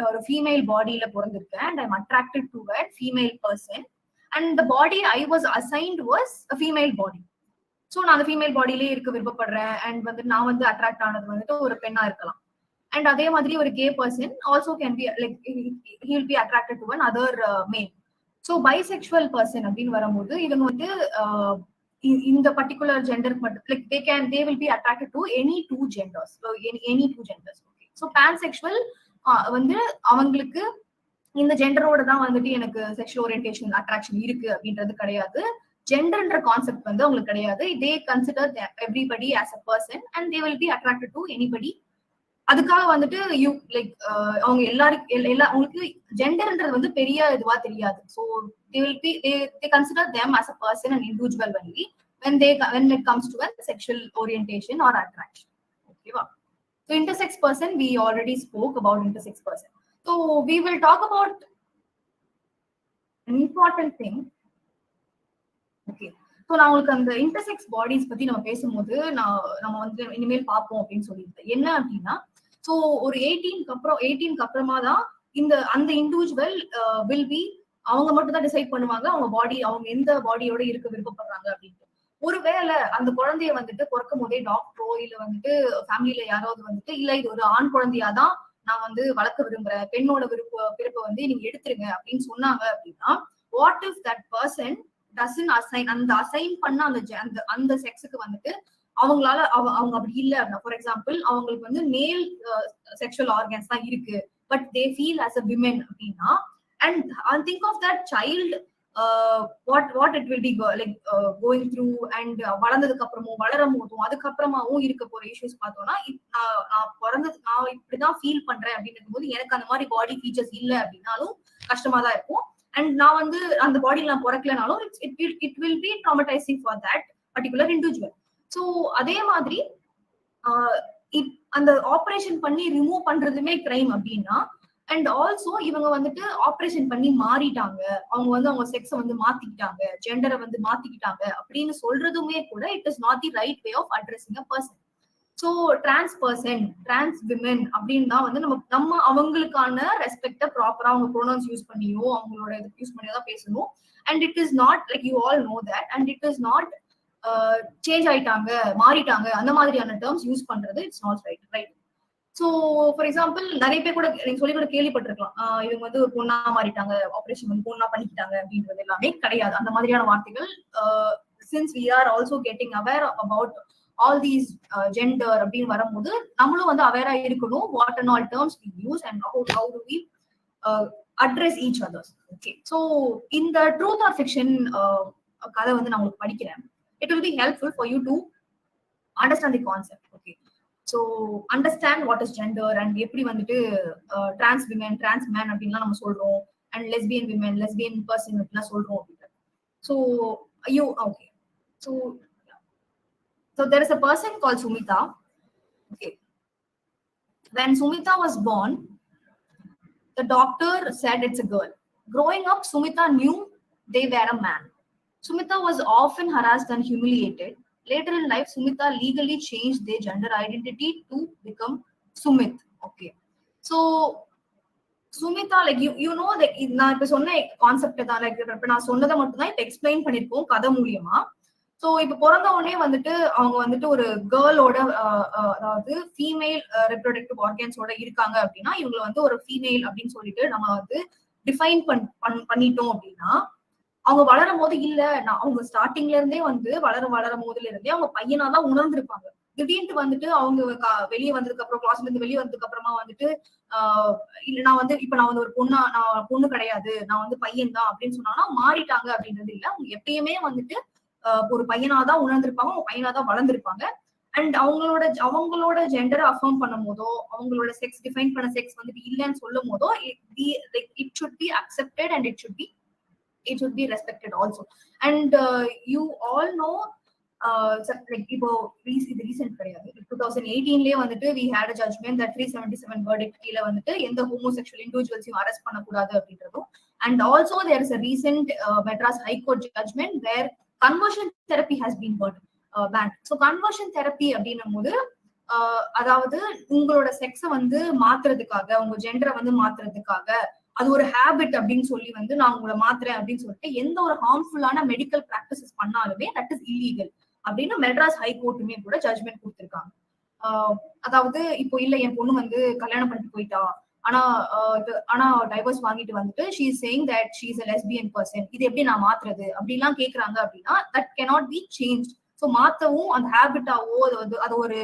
ஒரு ஃபீமேல் பாடியில பிறந்திருக்கேன் and I'm attracted to a female person and the body I was assigned was a female body. So நான் அந்த ஃபீமேல் பாடியிலே இருக்க விருப்பப்படுறேன் அண்ட் வந்து நான் வந்து அட்ராக்ட் ஆனது வந்துட்டு ஒரு பெண்ணா இருக்கலாம். அண்ட் அதே மாதிரி ஒரு gay person also can be like he will be attracted to an other male. So bisexual person அப்படின்னு வரும்போது இவங்க வந்து இந்த பர்டிகுலர் ஜெண்டருக்கு மட்டும் like they will be attracted to any two genders. Okay, so pansexual வந்து அவங்களுக்கு இந்த ஜெண்டரோட தான் வந்துட்டு எனக்கு செக்ஷுவல் ஓரியன்டேஷன் அட்ராக்ஷன் இருக்கு அப்படின்றது கிடையாது. ஜெண்டர்ன்ற கான்செப்ட் வந்து அவங்களுக்கு கிடையாது. தே consider everybody as a person and they will be attracted to anybody. அதுக்காக வந்துட்டு அவங்க அவங்களுக்கு ஜெண்டர்ன்றது வந்து பெரிய இதுவா தெரியாது. So they consider them as a person and individual only when it comes to a sexual orientation or attraction. Okay, so intersex person, we already spoke about intersex person. So we will talk about an important thing. Okay, so நான் உங்களுக்கு அந்த intersex bodies பத்தி நம்ம பேசும்போது நம்ம வந்து இனிமேல் பார்ப்போம் அப்படின்னு சொல்லியிருந்தேன். என்ன அப்படின்னா, ஸோ ஒரு 18க்கு அப்புறமா தான் அந்த இண்டிவிஜுவல் வில் பி அவங்க மட்டும் தான் டிசைட் பண்ணுவாங்க அவங்க எந்த பாடியோட இருக்க விருப்பப்படுறாங்க அப்படின்ட்டு. ஒருவேளை அந்த குழந்தைய வந்துட்டு பிறக்கும் போதே டாக்டரோ இல்ல வந்துட்டு ஃபேமிலியில யாராவது வந்துட்டு இல்ல இது ஒரு ஆண் குழந்தையாதான் நான் வந்து வளர்க்க விரும்புறேன், பெண்ணோட பிறப்பை வந்து நீங்க எடுத்துருங்க அப்படின்னு சொன்னாங்க அப்படின்னா, what if that person doesn't assign அந்த அசைன் பண்ண அந்த செக்ஸுக்கு வந்துட்டு அவங்களால அவங்க அப்படி இல்லை அப்படின்னா, ஃபார் எக்ஸாம்பிள் அவங்களுக்கு வந்து மேல் செக்ஷுவல் ஆர்கன்ஸ் தான் இருக்கு but they feel as a women அப்படின்னா, and think of that child, what it will be going through and வளர்ந்ததுக்கு அப்புறமும் வளரும் போதும் அதுக்கப்புறமாவும் இருக்க போற இஷ்யூஸ் பார்த்தோம்னா, நான் இப்படிதான் ஃபீல் பண்றேன் அப்படின்னு போது எனக்கு அந்த மாதிரி பாடி ஃபீச்சர்ஸ் இல்லை அப்படின்னாலும் கஷ்டமா தான் இருக்கும். அண்ட் நான் வந்து அந்த பாடியில் நான் பிறக்கலனாலும் it will be traumatising for that particular individual. So அதே மாதிரி அந்த ஆப்ரேஷன் பண்ணி ரிமூவ் பண்றதுமே கிரைம் அப்படின்னா, அண்ட் ஆல்சோ இவங்க வந்துட்டு ஆப்ரேஷன் பண்ணி மாறிட்டாங்க, அவங்க வந்து அவங்க செக்ஸை வந்து மாத்திக்கிட்டாங்க, ஜெண்டரை வந்து மாத்திக்கிட்டாங்க அப்படின்னு சொல்றதுமே கூட it is not the right way of addressing a person. So so trans person, trans women அப்படின்னா வந்து நம்ம அவங்களுக்கான ரெஸ்பெக்ட ப்ராப்பரா அவங்க ப்ரோனவுன்ஸ் யூஸ் பண்ணியோ அவங்களோட இது யூஸ் பண்ணியோ தான் பேசணும். And it is not like you all know that, and it is not change ஆயிட்டாங்க மாறிட்டாங்க அந்த மாதிரியான டேர்ம்ஸ் யூஸ் பண்றது it's not right. So for example நிறைய பேர் கூட நீங்க சொல்லி கூட கேள்விப்பட்டிருக்கலாம், இவங்க வந்து ஒரு பொண்ணா மாறிட்டாங்க, ஆப்ரேஷன் வந்து பொண்ணா பண்ணிக்கிட்டாங்க அப்படின்றது எல்லாமே கிடையாது. அந்த மாதிரியான வார்த்தைகள் since we are also getting aware about all these gender அப்படின்னு வரும்போது நம்மளும் வந்து அவேரா இருக்கணும் what and all terms we use and how do we address each others. Okay, so இந்த truth or fiction கதை வந்து நான் உங்களுக்கு படிக்கிறேன். It will be helpful for you to understand the concept. Okay, so understand what is gender and எப்படி வந்துட்டு trans women, trans man அப்படின்லாம் நம்ம சொல்றோம், and lesbian women, lesbian person அப்படிலாம் சொல்றோம் அப்படின்ட்டு. So you okay, so there is a person called Sumita. Okay, when Sumita was born, the doctor said it's a girl. Growing up, Sumita knew they were a man. Sumita was often harassed and humiliated. Later in life, Sumita legally changed their gender identity to become Sumit. Okay, so Sumita, like you know that நான் இப்ப சொன்ன concept தான், like இப்ப நான் சொன்னதை மட்டும் தான் இப்ப எக்ஸ்பிளைன் பண்ணிருக்கோம் கதை மூலியமா. ஸோ இப்ப பிறந்த உடனே வந்துட்டு அவங்க வந்துட்டு ஒரு கேர்ளோட அதாவது ஃபீமேல் ரெப்ரொடக்டிவ் ஆர்கன்ஸோட இருக்காங்க அப்படின்னா இவங்களை வந்து ஒரு ஃபீமேல் அப்படின்னு சொல்லிட்டு நம்ம வந்து டிஃபைன் பண்ணிட்டோம் அப்படின்னா அவங்க வளரும் போது இல்ல நான் அவங்க ஸ்டார்டிங்ல இருந்தே வந்து வளரும் போதுல இருந்தே அவங்க பையனா தான் உணர்ந்திருப்பாங்க. திடீர்னு வந்துட்டு அவங்க வெளியே வந்ததுக்கு அப்புறம் கிளாஸ்ல இருந்து வெளியே வந்ததுக்கு அப்புறமா வந்துட்டு இல்ல நான் வந்து இப்ப நான் வந்து ஒரு நான் பொண்ணு கிடையாது, நான் வந்து பையன் தான் அப்படின்னு சொன்னாங்கன்னா மாறிட்டாங்க அப்படின்றது இல்ல. அவங்க எப்பயுமே வந்துட்டு ஒரு பையனாதான் உணர்ந்திருப்பாங்க, அவங்க பையனாதான் வளர்ந்துருப்பாங்க. அண்ட் அவங்களோட ஜெண்டரை அஃபர்ம் பண்ணும் போதோ அவங்களோட செக்ஸ் டிஃபைன் பண்ண செக்ஸ் வந்துட்டு இல்லைன்னு சொல்லும் போதோ it should be accepted and it should be respected also. And you all know like இப்போ இது ரீசென்ட் கிடையாது, 2018லயே வந்துட்டு we had a judgment that 377 verdict கீழ வந்துட்டு எந்த homosexual individualஸையும் அரெஸ்ட் பண்ணக்கூடாது அப்படின்றதும். And also there is a recent Madras High Court judgment where conversion therapy has been banned. So conversion therapy அப்படின்னும் போது அதாவது உங்களோட செக்ஸை வந்து மாத்துறதுக்காக உங்க ஜெண்டரை வந்து மாத்துறதுக்காக அது ஒரு ஹேபிட் அப்படின்னு சொல்லி வந்து நான் உங்களை மாத்துறேன் அப்படின்னு சொல்லிட்டு எந்த ஒரு ஹார்ம்ஃபுல்லான மெடிக்கல் பிராக்டிசஸ் பண்ணாலுமே தட் இஸ் இல்லீகல் அப்படின்னு மெட்ராஸ் ஹைகோர்ட்டுமே கூட ஜட்மெண்ட் கொடுத்திருக்காங்க. அதாவது இப்போ இல்ல என் பொண்ணு வந்து கல்யாணம் பண்ணிட்டு போயிட்டா ஆனா டைவர்ஸ் வாங்கிட்டு வந்துட்டு she is saying that she is a lesbian person, இது எப்படி நான் மாத்துறது அப்படிலாம் கேக்குறாங்க அப்படின்னா that cannot be changed. So மாத்தவும் அந்த ஹேபிட்டாவோ அது ஒரு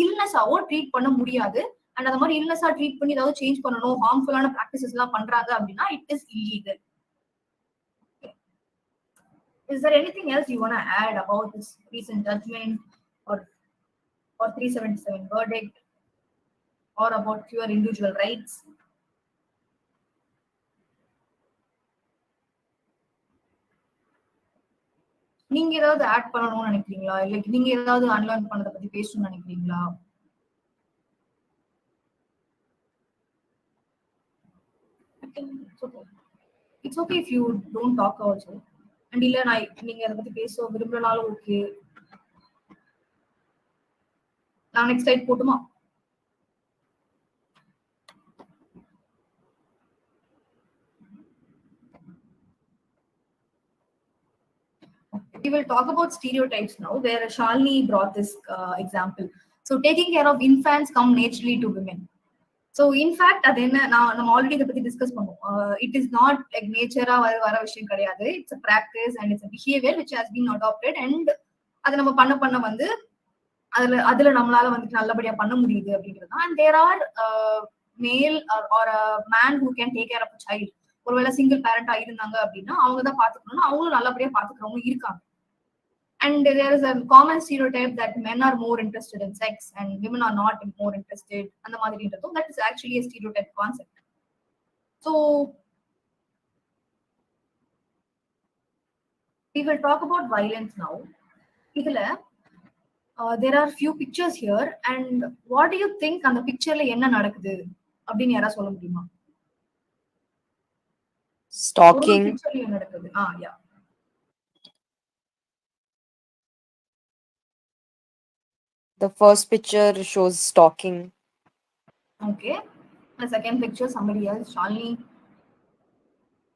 இல்னஸாவோ ட்ரீட் பண்ண முடியாது. அண்ட் அந்த மாதிரி இல்னஸா ட்ரீட் பண்ணி ஏதாவது சேஞ்ச் பண்ணணும் ஹார்ம்ஃபுல்லான ப்ராக்டிசஸ் எல்லாம் பண்றாங்க அப்படின்னா it is illegal. Is there anything else you want to add about this recent judgment or 377 verdict or about your individual rights? நீங்க ஏதாவது ஆட் பண்ணணும்னு நினைக்கிறீங்களா, இல்ல நீங்க ஏதாவது அன்லர்ன் பண்ணதை பத்தி பேசணும்னு நினைக்கிறீங்களா? It's okay if you don't talk also. And இல்ல நீங்க அதை பத்தி பேச விரும்புறனாலும் ஓகே. நான் நெக்ஸ்ட் ஸ்லைட் போட்டுமா? We will talk about stereotypes now, where Shalini brought this example. So taking care of infants come naturally to women. So in fact அது என்ன நம்ம ஆல்ரெடி இதை பத்தி டிஸ்கஸ் பண்ணுவோம். It is not like நேச்சரா வர விஷயம் கிடையாது. It's a practice and it's a behavior which has been adopted and அதை நம்ம பண்ண வந்து அதுல நம்மளால வந்துட்டு நல்லபடியா பண்ண முடியுது அப்படிங்கிறது. And there are male or a man who can take care of a child. ஒருவேளை சிங்கிள் பேரண்டா இருந்தாங்க அப்படின்னா அவங்க தான் பாத்துக்கணும்னா அவங்களும் நல்லபடியா பாத்துக்கிறவங்க இருக்காங்க. And there is a common stereotype that men are more interested in sex and women are not more interested. And that is actually a stereotype concept. So we will talk about violence now. There are few pictures here and what do you think அந்த pictureல என்ன நடக்குது அப்படின்னு யாரா சொல்ல முடியுமா? Stalking. Pictureல என்ன நடக்குது? Yeah. The first picture shows stalking. Okay. The second picture, somebody else, Shalini,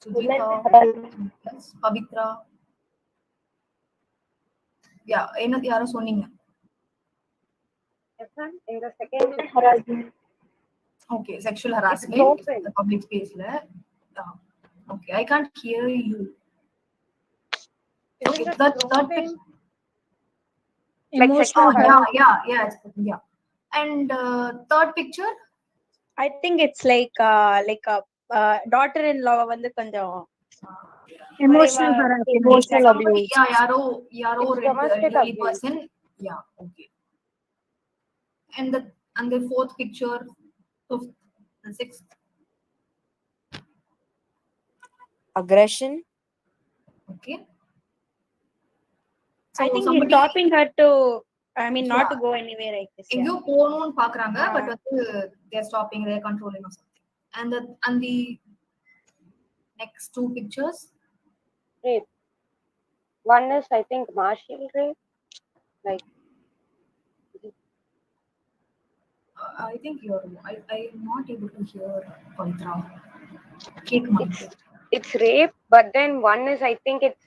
Women Sujita, harassment. yes, Pavitra. Yeah, என்ன யாரோ சொன்னீங்க. Yes, ma'am. In the second harassment. Okay, sexual It's harassment, open. the public space. Okay, I can't hear you. Okay, Isn't that it that open? pic- Like Emotional sexual harassment. yeah, yeah. And third picture, I think it's like a daughter in law வந்து கொஞ்சம் Emotional harassment. Emotional somebody, abuse. yeah, yaro It's read domestic elderly abuse. person. Yeah, okay. And the fourth picture, fifth, the sixth. Aggression. Okay. I So think he's somebody stopping her to not to Yeah. go anywhere, I guess. எங்கேயோ போகணும்னு பாக்குறாங்க, Ah. But வந்து they're stopping, they're controlling or something. And the next two pictures, Rape. One is, I think, martial rape. Like, I think I'm not able to hear Pavitra. Cake market. it's rape, but then one is, I think it's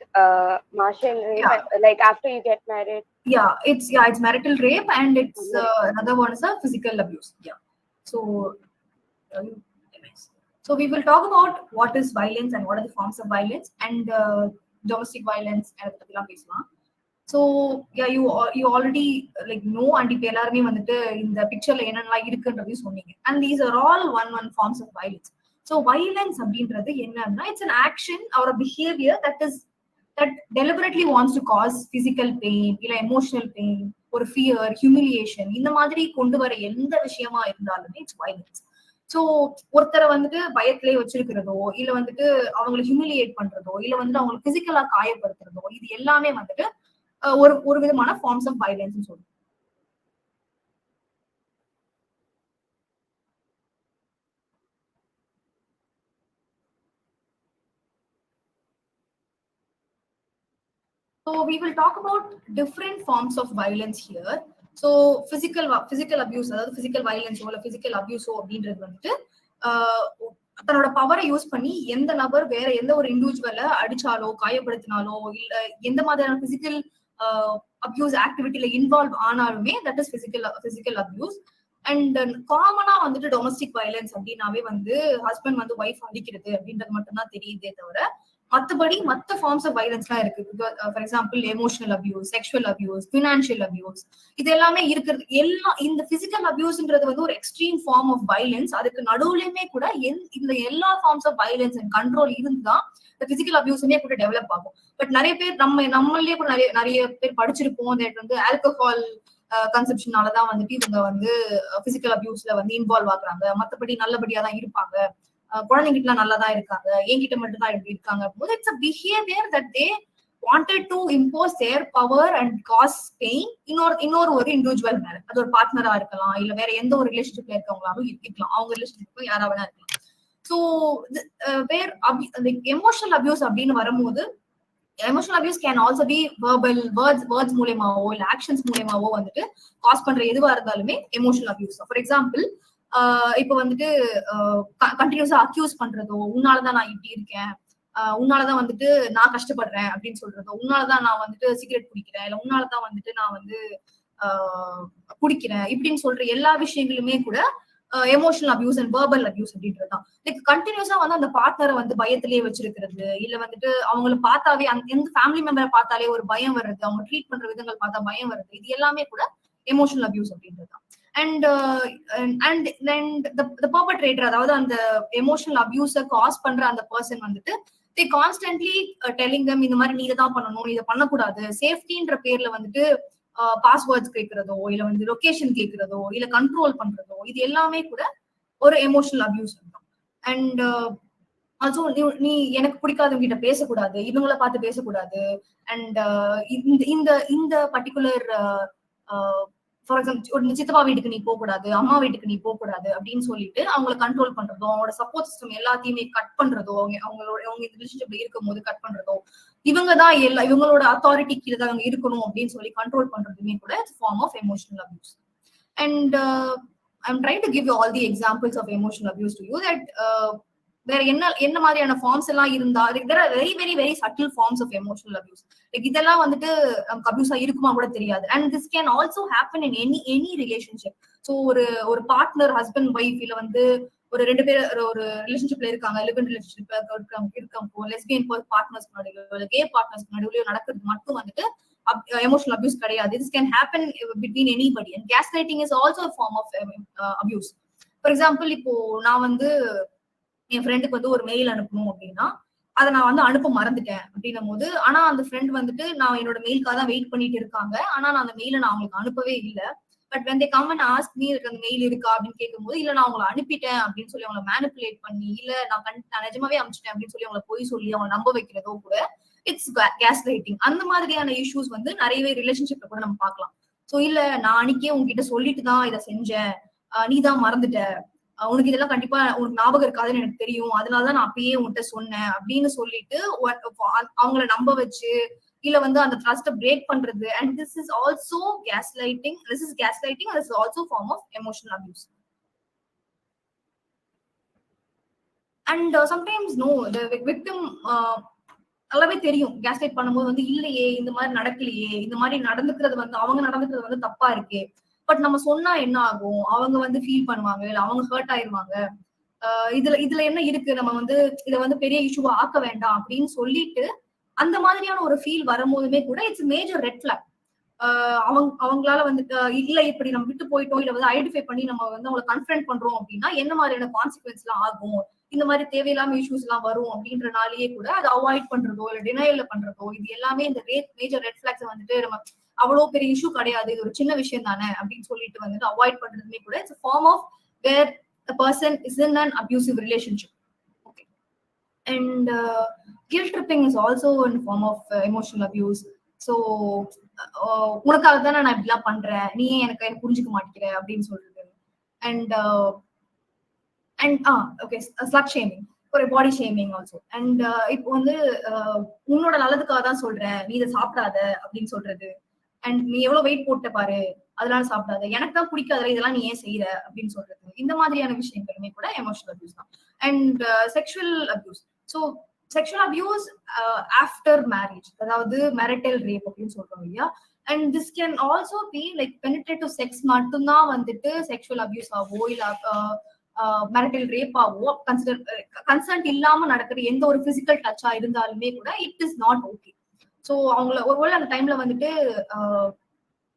martial rape. Yeah. Like after you get married. It's marital rape, and it's Marital. another one is a physical abuse. Yeah. So nice. So we will talk about what is violence and what are the forms of violence, and domestic violence and அதெல்லாம் பேசலாம். So yeah, you already like know, and இப்ப எல்லாருமே வந்துட்டு இந்த பிக்சர்ல என்னென்னலாம் இருக்குன்றதையும் சொன்னீங்க. And these are all one forms of violence. So violence அப்படின்றது என்னன்னா, it's an action or a behavior that deliberately wants to cause physical pain, இல்ல emotional pain, ஒரு fear, humiliation, இந்த மாதிரி கொண்டு வர எந்த விஷயமா இருந்தாலுமே it's violence. சோ ஒருத்தரை வந்துட்டு பயத்திலே வச்சிருக்கிறதோ, இல்ல வந்துட்டு அவங்களை ஹியூமிலியேட் பண்றதோ, இல்ல வந்துட்டு அவங்களை பிசிக்கலா காயப்படுத்துறதோ, இது எல்லாமே வந்துட்டு ஒரு விதமான ஃபார்ம்ஸ் ஆஃப் வயலன்ஸ் சொல்லுவோம். So we will talk about different forms of violence here. So physical abuse, அதாவது physical violence இல்ல physical abuse அப்படின்றது வந்துட்டு தன்னோட பவரை யூஸ் பண்ணி எந்த நபர் வேற எந்த ஒரு இண்டிவிஜுவலை அடிச்சாலோ, காயப்படுத்தினாலோ, இல்ல எந்த மாதிரியான பிசிக்கல் அபியூஸ் ஆக்டிவிட்டில இன்வால்வ் ஆனாலுமே that is physical abuse. And காமனா வந்துட்டு டொமஸ்டிக் வயலன்ஸ் அப்படின்னாவே வந்து ஹஸ்பண்ட் வந்து ஒய்ஃப் அடிக்கிறது அப்படின்றது மட்டும்தான் தெரியுதே தவிர, மற்றபடி மற்ற ஃபார்ம்ஸ் ஆஃப் வயலன்ஸ்லாம் இருக்கு. For example emotional abuse, sexual abuse, financial abuse, இது எல்லாமே இருக்கிறது. எல்லாம் இந்த பிசிக்கல் அபியூஸ்ன்றது வந்து ஒரு எக்ஸ்ட்ரீம் ஃபார்ம் ஆஃப் வயலன்ஸ். அதுக்கு நடுவுலயுமே கூட இந்த எல்லா forms of violence and control இருந்துதான் இந்த பிசிக்கல் அபியூஸுமே கூட டெவலப் ஆகும். பட் நிறைய பேர் நம்மளே கூட நிறைய பேர் படிச்சிருப்போம், தட் வந்து ஆல்கஹால் கன்செப்ஷனாலதான் வந்துட்டு இவங்க வந்து பிசிக்கல் அபியூஸ்ல வந்து இன்வால்வ் ஆகுறாங்க, மற்றபடி நல்லபடியா தான் இருப்பாங்க, குழந்தைங்கிட்ட நல்லா தான் இருக்காங்க, என்கிட்ட மட்டும் தான் எப்படி இருக்காங்க. It's a behavior that they wanted to impose their power and cause pain இன்னொரு ஒரு இண்டிவிஜுவல் மேல. அது ஒரு பார்ட்னரா இருக்கலாம், இல்ல வேற எந்த ஒரு ரிலேஷன்ஷிப்ல இருக்கவங்களாலும் இருக்கலாம், அவங்க ரிலேஷன்ஷிப் யாரா வேணா இருக்கலாம். ஸோ வேர் எமோஷனல் அபியூஸ் அப்படின்னு வரும்போது, emotional abuse can also be verbal, words மூலியமாவோ இல்ல ஆக்ஷன்ஸ் மூலியமாவோ வந்துட்டு காஸ் பண்ற எதுவா இருந்தாலுமே எமோஷனல் அபியூஸ். ஃபார் எக்ஸாம்பிள், இப்ப வந்துட்டு கண்டினியூஸா அக்யூஸ் பண்றதோ, உன்னாலதான் நான் இப்படி இருக்கேன், உன்னாலதான் வந்துட்டு நான் கஷ்டப்படுறேன் அப்படின்னு சொல்றதோ, உன்னாலதான் நான் வந்துட்டு சிகரெட் குடிக்கிறேன், இல்ல உன்னாலதான் வந்துட்டு நான் வந்து குடிக்கிறேன் இப்படின்னு சொல்ற எல்லா விஷயங்களுமே கூட emotional abuse and verbal abuse அப்படின்றதுதான். லைக் கண்டினியூஸா வந்து அந்த பார்ட்னரை வந்து பயத்திலேயே வச்சிருக்கிறது, இல்ல வந்துட்டு அவங்களை பார்த்தாவே எந்த ஃபேமிலி மெம்பரை பார்த்தாலே ஒரு பயம் வருது, அவங்க ட்ரீட் பண்ற விதங்கள் பார்த்தா பயம் வருது, இது எல்லாமே கூட எமோஷனல் அபியூஸ் அப்படின்றதுதான். அண்ட் the perpetrator, அதாவது அந்த எமோஷனல் அபியூஸ காஸ் பண்ற அந்த பர்சன் வந்துட்டு they constantly telling them இந்த மாதிரி நீ இதான் பண்ணணும், இதை பண்ணக்கூடாது, சேஃப்டின்ற பேர்ல வந்துட்டு பாஸ்வேர்ட்ஸ் கேட்கறதோ, இல்ல வந்து லொகேஷன் கேட்கறதோ, இல்ல கண்ட்ரோல் பண்றதோ, இது எல்லாமே கூட ஒரு எமோஷனல் அபியூஸ் தான். அண்ட் ஆல்சோ நீ எனக்கு பிடிக்காதவங்க கிட்ட பேசக்கூடாது, இவங்களை பார்த்து பேசக்கூடாது, அண்ட் இந்த இந்த பர்டிகுலர் ஃபார் எக்ஸாம்பிள் ஒரு சித்தப்பா வீட்டுக்கு நீ போக கூடாது, அம்மா வீட்டுக்கு நீ போக கூடாது அப்படின்னு சொல்லிட்டு அவங்களை கண்ட்ரோல் பண்றதோ, அவங்களோட சப்போர்ட் சிஸ்டம் எல்லாத்தையுமே கட் பண்றதோ, அவங்க இந்த ரிலேஷன்ஷிப்ல இருக்கும் போது கட் பண்றதோ, இவங்கதான் இவங்களோட அத்தாரிட்டி கீழே தான் அவங்க இருக்கணும் அப்படின்னு சொல்லி கண்ட்ரோல் பண்றதுமே கூட it's form of emotional abuse. And I'm trying to give you all the examples of emotional abuse to you that வேற என்ன மாதிரியான ஃபார்ம்ஸ் எல்லாம் இருந்தா there are very very very subtle forms of emotional abuse. Like இதெல்லாம் வந்துட்டு நமக்கு அபியூஸா இருக்குமா கூட தெரியாது. And this can also happen in any relationship. So ஒரு பார்ட்னர் ஹஸ்பண்ட் ஒய்ஃப் இல்ல வந்து ஒரு 2 பேர் ஒரு ரிலேஷன்ஷிப்ல இருக்காங்க, லிவ்-இன் ரிலேஷன்ஷிப்ல இருக்காங்க, லெஸ்பியன் பார்ட்னர்ஸ்க்கு நடுவுல கே பார்ட்னர்ஸ்க்கு நடுவுல நடக்கிறது மட்டும் வந்துட்டு emotional abuse கிடையாது. This can happen between anybody. And gaslighting is also a form of abuse. For example, இப்போ நான் வந்து என் ஃப்ரெண்டுக்கு வந்து ஒரு மெயில் அனுப்பணும் அப்படின்னா அதை நான் வந்து அனுப்ப மறந்துட்டேன் அப்படின்னும் போது, ஆனா அந்த ஃப்ரெண்ட் வந்துட்டு நான் என்னோட மெயிலுக்காக தான் வெயிட் பண்ணிட்டு இருக்காங்க, ஆனா நான் அந்த மெயிலை நான் அவங்களுக்கு அனுப்பவே இல்லை. But when they come and ask me அந்த மெயில் இருக்கா அப்படின்னு கேட்கும்போது, இல்ல நான் அவங்களை அனுப்பிட்டேன் அப்படின்னு சொல்லி அவங்களை மேனிபுலேட் பண்ணி, இல்ல நான் நிஜமாவே அனுப்பிச்சிட்டேன் அப்படின்னு சொல்லி அவங்களை போய் சொல்லி அவங்க நம்ப வைக்கிறதோ கூட இட்ஸ் கேஸ்லைட்டிங். அந்த மாதிரியான இஷ்யூஸ் வந்து நிறையவே ரிலேஷன்ஷிப்ல கூட நம்ம பார்க்கலாம். சோ இல்ல நான் அன்னைக்கே உங்ககிட்ட சொல்லிட்டு தான் இதை செஞ்சேன், நீ தான் மறந்துட்ட, உனக்கு இதெல்லாம் கண்டிப்பா உனக்கு ஞாபகம் இருக்காதுன்னு எனக்கு தெரியும், அதனாலதான் நான் அப்பயே உன்கிட்ட சொன்னேன் அப்படின்னு சொல்லிட்டு அவங்களை நம்ப வச்சு இல்ல வந்து அந்த ட்ரஸ்ட பிரேக் பண்றது. And this is also gaslighting. This is also form of emotional abuse. And sometimes no, the victim நல்லாவே தெரியும் கேஸ்லைட் பண்ணும்போது வந்து இல்லையே இந்த மாதிரி நடக்கலையே, இந்த மாதிரி நடந்துக்கிறது வந்து அவங்க நடந்துக்கிறது வந்து தப்பா இருக்கே, பட் நம்ம சொன்னா என்ன ஆகும், அவங்க வந்து ஃபீல் பண்ணுவாங்க, இல்ல அவங்க ஹர்ட் ஆயிருவாங்க, இதுல என்ன இருக்கு, நம்ம வந்து இதை வந்து பெரிய இஷ்யூவா ஆக்க வேண்டாம் அப்படின்னு சொல்லிட்டு அந்த மாதிரியான ஒரு ஃபீல் வரும்போதுமே கூட இட்ஸ் மேஜர் ரெட் ஃபிளாக். அவங்களால வந்துட்டு இல்ல இப்படி நம்ம விட்டு போயிட்டோம், இல்ல வந்து ஐடென்டிஃபை பண்ணி நம்ம வந்து அவங்களை கன்ஃபரண்ட் பண்றோம் அப்படின்னா என்ன மாதிரியான கான்சிக்வன்ஸ் எல்லாம் ஆகும், இந்த மாதிரி தேவையில்லாம இஷ்யூஸ் எல்லாம் வரும் அப்படின்றனாலேயே கூட அதை அவாய்ட் பண்றதோ இல்ல டினையல்ல பண்றதோ, இது எல்லாமே இந்த மேஜர் ரெட் ஃபிளாக்ஸ் வந்துட்டு நம்ம அவ்வளவு பெரிய இஷ்யூ கிடையாது, இது ஒரு சின்ன விஷயம் தானே அப்படின்னு சொல்லிட்டு வந்துட்டு அவாய்ட் பண்றதுமே கூட it's form of where a person is in an abusive relationship. Okay. And guilt tripping is also a form of emotional abuse. So உனக்காக தானே நான் இப்படிலாம் பண்றேன், நீ எனக்கு புரிஞ்சுக்க மாட்டேங்கிற அப்படின்னு சொல்றது. அண்ட் ஓகே ஸ்லட் ஷேமிங், ஒரு பாடி ஷேமிங் ஆல்சோ. அண்ட் இப்போ வந்து உன்னோட நல்லதுக்காக தான் சொல்றேன், நீ இதை சாப்பிடாத அப்படின்னு சொல்றது. அண்ட் நீ எவ்வளவு வெயிட் போட்ட பாரு அதனால சாப்பிடாத, எனக்கு தான் பிடிக்காத இதெல்லாம் நீ ஏன் செய்யற அப்படின்னு சொல்றது. இந்த மாதிரியான விஷயங்களுமே கூட எமோஷனல் அபியூஸ் தான். And sexual abuse. So sexual abuse after marriage, அதாவது மேரிட்டல் ரேப் அப்படின்னு சொல்றோம் இல்லையா. And this can also be like penetrative sex மட்டும்தான் வந்துட்டு செக்ஷுவல் அபியூஸ் ஆவோ இல்ல மேரிட்டல் ரேப் ஆவோ கன்சர்ன்ட் இல்லாம நடக்கிற எந்த ஒரு பிசிக்கல் டச்சா இருந்தாலுமே கூட it is not okay. So அவங்கள ஒருவேளை அந்த டைம்ல வந்துட்டு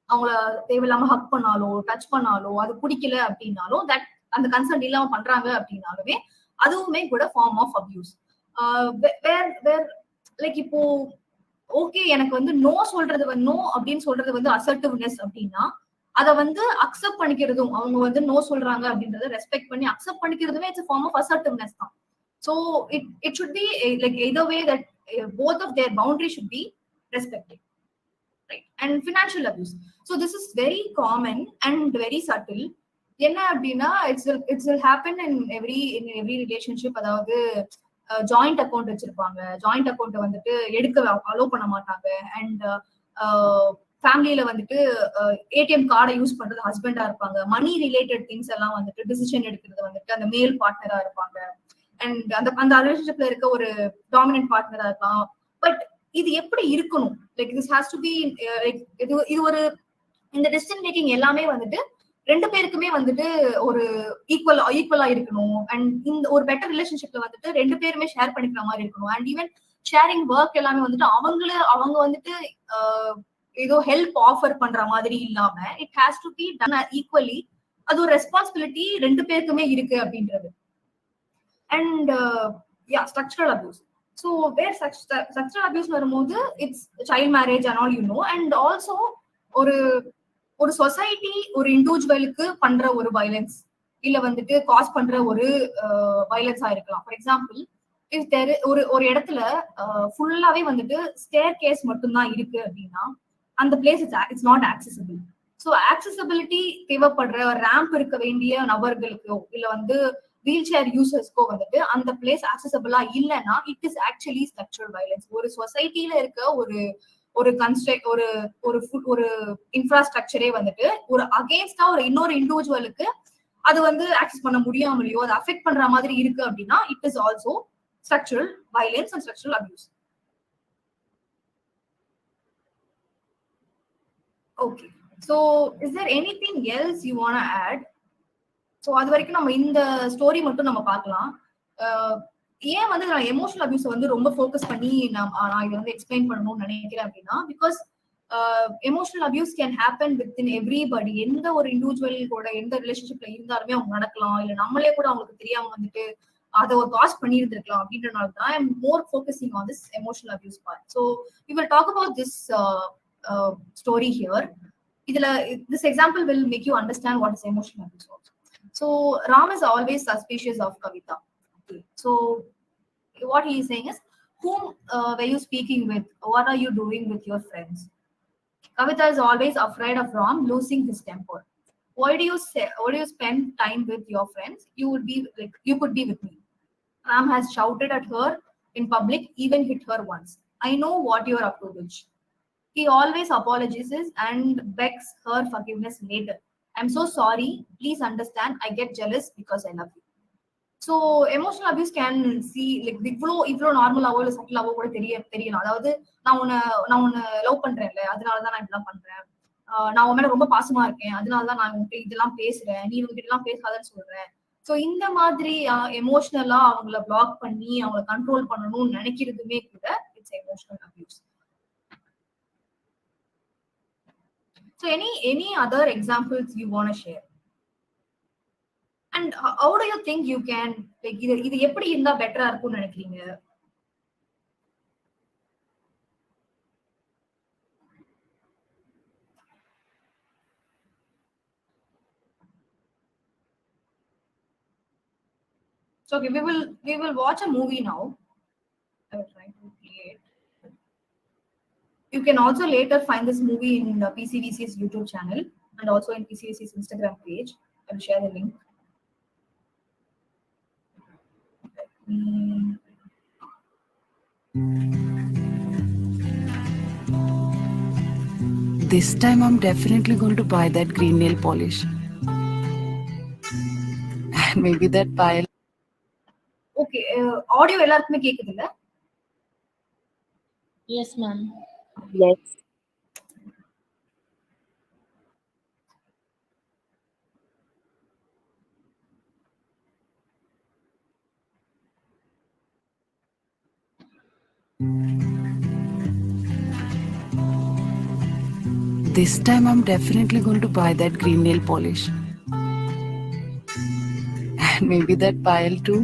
அவங்கள தேவையில்லாம ஹக் பண்ணாலோ டச் பண்ணாலோ அது பிடிக்கல அப்படின்னாலும் தட் அந்த கன்சர்ன் இல்லாம பண்றாங்க அப்படின்னாலுமே அதுவுமே கூட ஃபார்ம் ஆஃப் அபியூஸ். லைக் இப்போ ஓகே எனக்கு வந்து நோ சொல்றது நோ அப்படின்னு சொல்றது வந்து அசர்ட்டிவ்னஸ் அப்படின்னா அதை வந்து அக்செப்ட் பண்ணிக்கிறதும், அவங்க வந்து நோ சொல்றாங்க அப்படின்றத ரெஸ்பெக்ட் பண்ணி அக்செப்ட் பண்ணிக்கிறதுமே இட்ஸ் ஃபார்ம் ஆஃப் அசர்ட்டிவ்னஸ் தான். So it should be like either way that both of their boundaries should be respected, right? And financial abuse, so this is very common and very subtle. என்ன அப்படின்னா it will happen in every relationship. அதாவது joint account வச்சிருப்பாங்க, joint account வந்துட்டு எடுக்க allow பண்ண மாட்டாங்க. And ஃபேமிலியில வந்துட்டு ஏடிஎம் கார்டை யூஸ் பண்றது ஹஸ்பண்டா இருப்பாங்க. மணி ரிலேட்டட் திங்ஸ் எல்லாம் வந்துட்டு டிசிஷன் எடுக்கிறது வந்துட்டு அந்த மேல் பார்ட்னரா இருப்பாங்க. அண்ட் அந்த ரிலேஷன்ஷிப்ல இருக்க ஒரு டாமினன்ட் பார்ட்னரா இருக்கலாம். பட் இது எப்படி இருக்கணும், like this has to be like இது ஒரு இந்த டெசிஷன் மேக்கிங் எல்லாமே வந்துட்டு 2 பேருக்குமே வந்துட்டு ஒரு ஈக்குவலா இருக்கணும். அண்ட் இந்த ஒரு பெட்டர் ரிலேஷன்ஷிப்ல வந்துட்டு 2 பேருமே ஷேர் பண்ணிக்கிற மாதிரி இருக்கணும். அண்ட் ஈவன் ஷேரிங் ஒர்க் எல்லாமே வந்துட்டு அவங்க வந்துட்டு ஏதோ ஹெல்ப் ஆஃபர் பண்ற மாதிரி இல்லாம it has to be done equally. அது ஒரு ரெஸ்பான்சிபிலிட்டி 2 பேருக்குமே இருக்கு அப்படின்றது. And structural abuse. So where structural abuse வரும்போது it's child marriage and all you know. And also ஒரு சொசைட்டி ஒரு இண்டிவிஜுவலுக்கு பண்ற ஒரு வயலன்ஸ் இல்ல வந்துட்டு காஸ் பண்ற ஒரு வயலன்ஸா இருக்கலாம். ஃபார் எக்ஸாம்பிள் ஒரு இடத்துல ஃபுல்லாவே வந்துட்டு ஸ்டேர் கேஸ் மட்டும்தான் இருக்கு அப்படின்னா அந்த place it's not accessible. So accessibility தேவைப்படுற ரேம்ப் இருக்க வேண்டிய நபர்களுக்கோ இல்ல வந்து வீல் சேர் யூசர்ஸ்க்கோ வந்துட்டு அந்த பிளேஸ் ஆக்சசபிளா இல்லைன்னா it is actually structural violence. ஒரு சொசைட்டில இருக்க ஒரு ஒரு கன்ஸ்ட்ரக்ட் ஒரு ஒரு ஒரு இன்ஃப்ராஸ்ட்ரக்சரே வந்துட்டு ஒரு அகேன்ஸ்டா ஒரு இன்னொரு இண்டிவிஜுவலுக்கு அது வந்து ஆக்சஸ் பண்ண முடியாமலையோ அதை அஃபெக்ட் பண்ற மாதிரி இருக்கு அப்படின்னா it is also structural violence and structural abuse. Okay, so is there anything else you want to add? So அது வரைக்கும் நம்ம இந்த ஸ்டோரி மட்டும் நம்ம பார்க்கலாம். ஏன் வந்து நான் எமோஷனல் அபியூஸ் வந்து ரொம்ப ஃபோக்கஸ் பண்ணி நான் இதை வந்து எக்ஸ்பிளைன் பண்ணணும்னு நினைக்கிறேன் அப்படின்னா, because emotional abuse can happen with in everybody. எந்த ஒரு இண்டிவிஜுவல் கூட எந்த ரிலேஷன்ஷிப்ல இருந்தாலுமே அவங்க நடக்கலாம், இல்ல நம்மளே கூட அவங்களுக்கு தெரியாம வந்துட்டு அதை ஒரு காஸ் பண்ணியிருந்திருக்கலாம். அப்படின்றனால தான் I am more focusing on this emotional abuse part. So we will talk about this story here. This example will make you understand what is emotional abuse also. So Ram is always suspicious of Kavita. Okay. So what he is saying is, whom were you speaking with? What are you doing with your friends? Kavita is always afraid of Ram losing his temper. Why do you spend time with your friends? You could be with me. Ram has shouted at her in public, even hit her once. I know what you are up to, bitch. He always apologizes and begs her forgiveness later. I'm so sorry. Please understand. I get jealous because I love you. So emotional abuse can see like இவ்வளோ நார்மலாவோ இல்லை சட்டிலாவோ கூட தெரியலாம். அதாவது நான் உன்னை love பண்றேன்ல, அதனாலதான் நான் இதெல்லாம் பண்றேன். நான் உன் மேல ரொம்ப பாசமா இருக்கேன், அதனாலதான் நான் உன்கிட்ட இதெல்லாம் பேசுறேன், நீ உங்ககிட்ட எல்லாம் பேசாதன்னு சொல்றேன். ஸோ இந்த மாதிரி எமோஷனலா அவங்கள பிளாக் பண்ணி அவங்கள கண்ட்ரோல் பண்ணணும்னு நினைக்கிறதுமே கூட it's emotional abuse. So any other examples you want to share? And how do you think you can like இது எப்படி இருந்தா பெட்டரா இருக்கும்னு நினைக்கிறீங்க? So okay, we will watch a movie now. I will try to play it. You can also later find this movie in the PCVC's YouTube channel and also in PCVC's Instagram page. I will share the link. This time I'm definitely going to buy that green nail polish. And maybe that pile. Okay, audio எல்லாருக்குமே கேக்குது இல்ல? Yes, ma'am. Yes. This time I'm definitely going to buy that green nail polish. And maybe that pile too.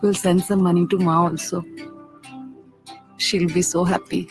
We'll send some money to Ma also. She'll be so happy.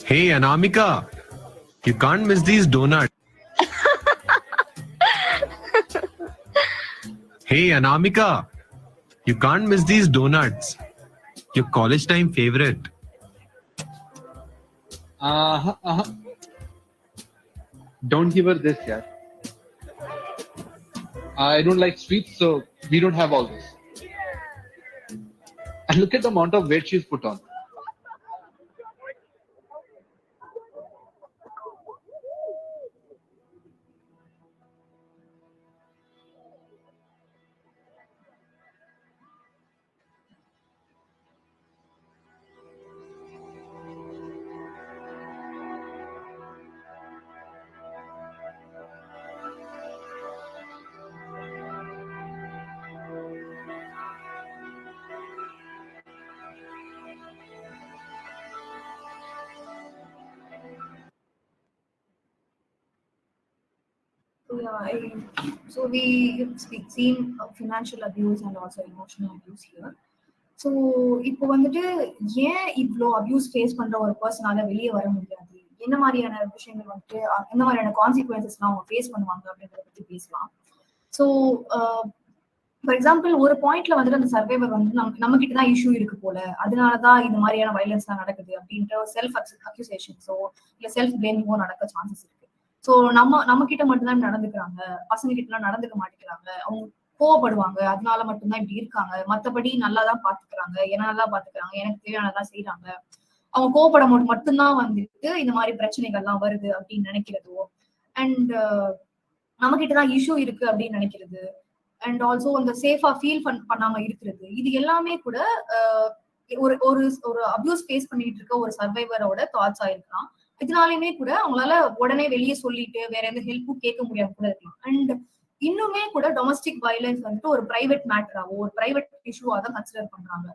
Hey, Anamika, you can't miss these donuts. Hey, Anamika, you can't miss these donuts. Your college time favorite. Don't give her this, yeah. I don't like sweets, so we don't have all this. And look at the amount of weight she's put on. So we seen financial abuse and also emotional abuse here. So இப்போ வந்துட்டு ஏன் இவ்வளோ abuse face பண்ற ஒரு பர்சனால வெளியே வர முடியாது, என்ன மாதிரியான விஷயங்கள் வந்துட்டு எந்த மாதிரியான கான்சிக்வன்சஸ்லாம் அவங்க ஃபேஸ் பண்ணுவாங்க அப்படின்றத பத்தி பேசலாம். ஸோ ஃபார் எக்ஸாம்பிள் ஒரு பாயிண்ட்ல வந்துட்டு அந்த சர்வைவர் வந்து நம்ம கிட்ட தான் இஷ்யூ இருக்கு போல, அதனாலதான் இந்த மாதிரியான வயலன்ஸ் தான் நடக்குது அப்படின்ற செல்ஃப் அக்யூசேஷன்ஸோ இல்ல செல்ஃப் பிளேமிங்கோ நடக்க சான்சஸ் இருக்கு. ஸோ நம்ம கிட்ட மட்டும்தான் நடந்துக்கிறாங்க, பசங்க கிட்ட எல்லாம் நடந்துக்க மாட்டேங்கிறாங்க, அவங்க கோவப்படுவாங்க, அதனால மட்டும்தான் இப்படி இருக்காங்க, மத்தபடி நல்லாதான் பாத்துக்கிறாங்க, என்ன நல்லா பாத்துக்கிறாங்க, எனக்கு தேவையானதான் செய்யறாங்க, அவங்க கோவப்படும் போது மட்டும்தான் வந்துட்டு இந்த மாதிரி பிரச்சனைகள்லாம் வருது அப்படின்னு நினைக்கிறதோ, அண்ட் நம்ம கிட்டதான் இஷ்யூ இருக்கு அப்படின்னு நினைக்கிறது, அண்ட் ஆல்சோ அந்த சேஃபா ஃபீல் பண்ணாம இருக்கிறது, இது எல்லாமே கூட ஒரு ஒரு ஒரு அபியூஸ் ஃபேஸ் பண்ணிட்டு இருக்க ஒரு சர்வைவரோட தாட்ஸ் ஆயிருக்கலாம். இதனாலுமே கூட அவங்களால உடனே வெளியே சொல்லிட்டு வேற எந்த ஹெல்ப்பும் கேட்க முடியாம கூட இருக்கலாம். அண்ட் இன்னுமே கூட டொமஸ்டிக் வயலன்ஸ் வந்துட்டு ஒரு பிரைவேட் மேட்டராவோ ஒரு பிரைவேட் இஷ்யூவா தான் கன்சிடர் பண்றாங்க.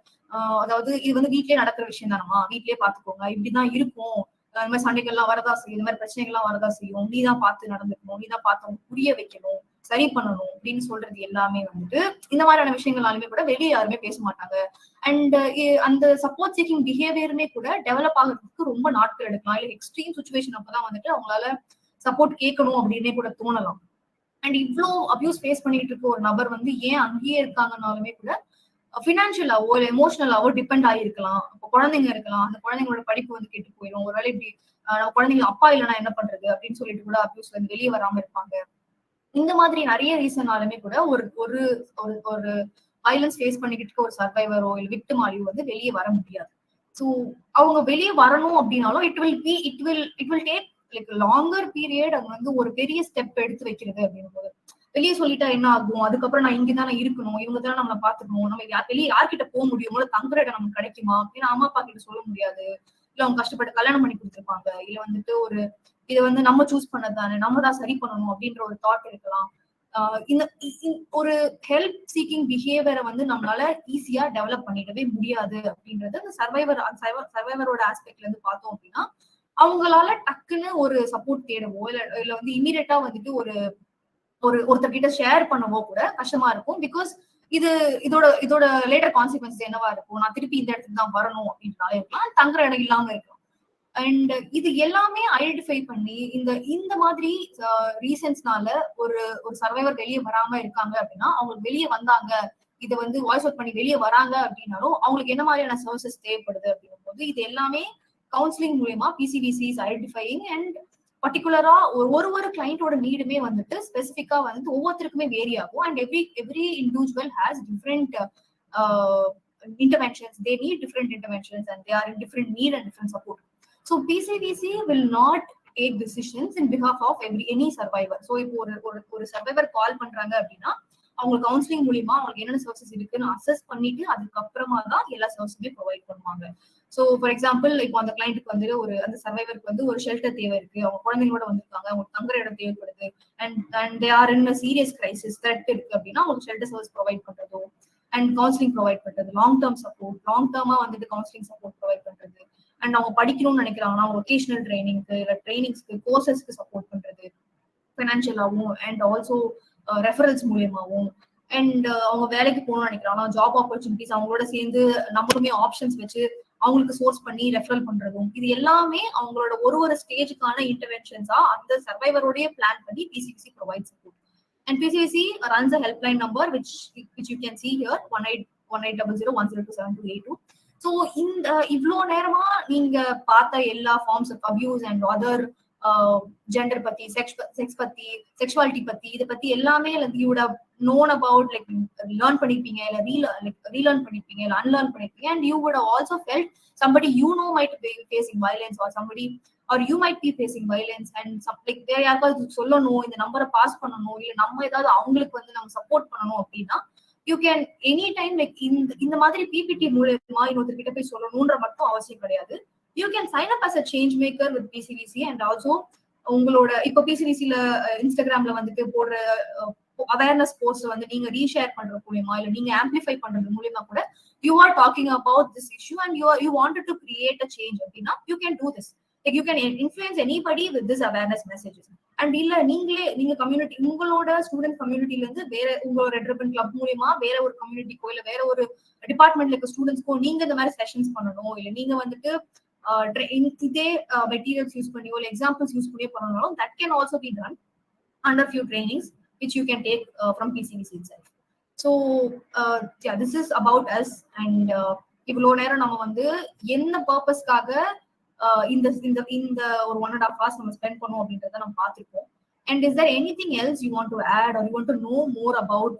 அதாவது இது வந்து வீட்லயே நடக்கிற விஷயம் தானமா, வீட்லயே பாத்துக்கோங்க, இப்படிதான் இருக்கும், இந்த மாதிரி சண்டைகள்லாம் வரதா செய்யும், இந்த மாதிரி பிரச்சனைகள்லாம் வரதா செய்யும், நீதான் பார்த்து நடந்துக்கணும், நீதான் பார்த்து புரிய வைக்கணும், சரி பண்ணணும் அப்படின்னு சொல்றது எல்லாமே வந்துட்டு இந்த மாதிரியான விஷயங்களாலுமே கூட வெளியே யாருமே பேச மாட்டாங்க. அண்ட் அந்த சப்போர்ட் சீக்கிங் பிஹேவியருமே கூட டெவலப் ஆகிறதுக்கு ரொம்ப நாட்கள் எடுக்கலாம். இல்ல எக்ஸ்ட்ரீம் சுச்சுவேஷன் அப்பதான் வந்துட்டு அவங்களால சப்போர்ட் கேட்கணும் அப்படின்னே கூட தோணலாம். அண்ட் இவ்வளோ அபியூஸ் ஃபேஸ் பண்ணிட்டு இருக்க ஒரு நபர் வந்து ஏன் அங்கேயே இருக்காங்கன்னாலுமே கூட ஃபினான்ஷியலாவோ இல்லை எமோஷனலாவோ டிபெண்ட் ஆகிருக்கலாம். இப்போ குழந்தைங்க இருக்கலாம், அந்த குழந்தைங்களோட படிப்பு வந்து கெட்டு போயிடும், ஒருவேளை இப்படி நம்ம குழந்தைங்க அப்பா இல்லைன்னா என்ன பண்றது அப்படின்னு சொல்லிட்டு கூட அபியூஸ்ல இருந்து வெளியே வராம இருப்பாங்க. இந்த மாதிரி நிறைய ரீசனாலுமே கூட ஒரு ஒரு ஒரு வயலன்ஸ் ஃபேஸ் பண்ணிக்கிட்டு இருக்க ஒரு சர்வைவரோ இல்லை விக்டிமாரியோ வந்து வெளியே வர முடியாது. ஸோ அவங்க வெளியே வரணும் அப்படின்னாலும் it will take like longer period. அவங்க வந்து ஒரு பெரிய ஸ்டெப் எடுத்து வைக்கிறது அப்படின்னும் போது வெளியே சொல்லிட்டா என்ன ஆகும், அதுக்கப்புறம் நான் இங்கதானே இருக்கணும், இவங்க தானே நம்மளை பாத்துக்கணும், நம்ம வெளியே யார்கிட்ட போக முடியும், தங்குற இடம் நமக்கு கிடைக்குமா அப்படின்னு அம்மா அப்பா கிட்ட சொல்ல முடியாது. இல்ல அவங்க கஷ்டப்பட்டு கல்யாணம் பண்ணி கொடுத்துருப்பாங்க, இல்ல வந்துட்டு ஒரு இதை வந்து நம்ம சூஸ் பண்ணதானே, நம்ம தான் சரி பண்ணணும் அப்படின்ற ஒரு தாட் இருக்கலாம். இந்த ஒரு ஹெல்ப் சீக்கிங் பிஹேவியரை வந்து நம்மளால ஈஸியா டெவலப் பண்ணிடவே முடியாது அப்படின்றது அந்த சர்வைவரோட ஆஸ்பெக்ட்ல இருந்து பார்த்தோம் அப்படின்னா அவங்களால டக்குன்னு ஒரு சப்போர்ட் தேடவோ இல்ல வந்து இமீடியட்டா வந்துட்டு ஒருத்தர்கிட்ட ஷேர் பண்ணவோ கூட கஷ்டமா இருக்கும். பிகாஸ் இதோட லேட்டர் கான்சிக்வன்ஸ் என்னவா இருக்கும், நான் திருப்பி இந்த இடத்துக்கு தான் வரணும் அப்படின்றாலே இருக்கலாம், தங்குற இடம் இல்லாம இருக்கும். அண்ட் இது எல்லாமே ஐடென்டிஃபை பண்ணி இந்த மாதிரி ரீசன்ஸ்னால ஒரு சர்வைவர் வெளியே வராம இருக்காங்க அப்படின்னா, அவங்களுக்கு வெளியே வந்தாங்க, இதை வந்து வாய்ஸ் அவுட் பண்ணி வெளியே வராங்க அப்படின்னாலும் அவங்களுக்கு என்ன மாதிரியான சர்வீசஸ் தேவைப்படுது அப்படின்னும் போது இது எல்லாமே கவுன்சிலிங் மூலமா பிசிவிசி இஸ் ஐடென்டிஃபையிங். அண்ட் பர்டிகுலரா ஒரு கிளைண்டோட நீடுமே வந்துட்டு ஸ்பெசிஃபிக்கா வந்துட்டு ஒவ்வொருத்தருக்குமே வேரி ஆகும். And every individual has different interventions, they need different interventions and they are in different need and different support. So PCVC will not take decisions in behalf of any survivor. So இப்போ ஒரு survivor கால் பண்றாங்க அப்படின்னா அவங்க counselling மூலியமா அவங்களுக்கு என்னென்ன services இருக்குன்னு assess பண்ணிட்டு அதுக்கப்புறமா தான் எல்லா சர்வீஸுமே ப்ரொவைட் பண்ணுவாங்க. ஸோ ஃபார் எக்ஸாம்பிள் இப்போ அந்த கிளைண்ட்டுக்கு வந்து அந்த சர்வைவருக்கு வந்து ஒரு ஷெல்டர் தேவை இருக்கு, அவங்க குழந்தைங்களோட வந்திருக்காங்க, அவங்களுக்கு தங்குற இடம் தேவைப்படுது, and they are in serious crisis threat இருக்கு அப்படின்னா அவங்களுக்கு ஷெல்டர் சர்வீஸ் ப்ரொவைட் பண்றதோ அண்ட் கவுன்சிலிங் ப்ரொவைட் பண்றது, லாங் டேர்ம் சப்போர்ட், லாங் டேர்மா வந்துட்டு கவுன்சிலிங் சப்போர்ட் ப்ரொவைட் பண்றது, அண்ட் அவங்க படிக்கணும்னு நினைக்கிறாங்கன்னா ஒகேஷனல் ட்ரைனிங்க்கு இல்லை ட்ரைனிங்ஸ்க்கு கோர்சஸ்க்கு சப்போர்ட் பண்றது ஃபினான்ஷியலாகவும் அண்ட் ஆல்சோ ரெஃபரன்ஸ் மூலியமாகவும், அண்ட் அவங்க வேலைக்கு போகணும்னு நினைக்கிறாங்கன்னா ஜாப் ஆப்பர்ச்சுனிட்டிஸ் அவங்களோட சேர்ந்து நம்மளுமே ஆப்ஷன்ஸ் வச்சு அவங்களுக்கு சோர்ஸ் பண்ணி ரெஃபரல் பண்றதும், இது எல்லாமே அவங்களோட ஒரு ஸ்டேஜுக்கான இன்டர்வென்ஷன்ஸா அந்த சர்வைவரோடய பிளான் பண்ணி PCVC provide support. And PCVC runs a helpline number which you can see here 1800102722. So இந்த இவ்ளோ நேரமா நீங்க பார்த்த எல்லா forms of abuse and other gender பத்தி, செக்ஸ் பத்தி, செக்ஷுவாலிட்டி பத்தி, இதை பத்தி எல்லாமே you would have known about, like learn பண்ணிருப்பீங்க, இல்ல ரீலேர்ன் பண்ணிருப்பீங்க, இல்ல அன்லேர்ன் பண்ணிருப்பீங்க. And you would have also felt somebody you know might be facing violence, or you might be facing violence, and like வேற யாருக்காவது சொல்லணும், இந்த நம்பரை பாஸ் பண்ணணும், இல்ல நம்ம ஏதாவது அவங்களுக்கு வந்து நம்ம சப்போர்ட் பண்ணணும் அப்படின்னா you can any time like இந்த மாதிரி பிபிடி மூலமா இன்னொருத்தர்கிட்ட போய் சொல்லணும்ன்ற மட்டும் அவசியம் கிடையாது. You can sign up as a change maker with PCVC. And also உங்களோட இப்போ பிசிவிசில இன்ஸ்டாகிராம்ல வந்துட்டு போடுற அவேர்னஸ் போஸ்ட் வந்து நீங்க ரீஷேர் பண்றது மூலியமா, இல்ல நீங்க ஆம்பிளிஃபை பண்றது மூலியமா கூட you are talking about this issue and you wanted to create a change அப்படின்னா you can do this. Like you can influence anybody with this awareness messages. And இல்ல நீங்க கம்யூனிட்டி, உங்களோட ஸ்டூடெண்ட் கம்யூனிட்டில இருந்து வேற உங்களோட ரெட் ரிப்பன் கிளப் மூலியமா வேற ஒரு கம்யூனிட்டிக்கோ இல்ல வேற ஒரு டிபார்ட்மெண்ட்ல இருக்க ஸ்டூடெண்ட்ஸ்க்கோ நீங்க இந்த மாதிரி செஷன்ஸ் பண்ணணும், இல்ல நீங்க வந்துட்டு இதே மெட்டீரியல்ஸ் யூஸ் பண்ணியோ இல்ல எக்ஸாம்பிள்ஸ் யூஸ் பண்ணியோ பண்ணணும், that can also be done under few trainings which you can take from PCVC itself. So yeah, this is about us. And இவ்வளோ நேரம் நம்ம வந்து என்ன பர்பஸ்க்காக இந்த இந்த ஒரு 1.5 hours நம்ம ஸ்பெண்ட் பண்ணுவோம் அப்படின்றத நம்ம பார்த்துருக்கோம். And is there anything else you want to add, or you want to know more about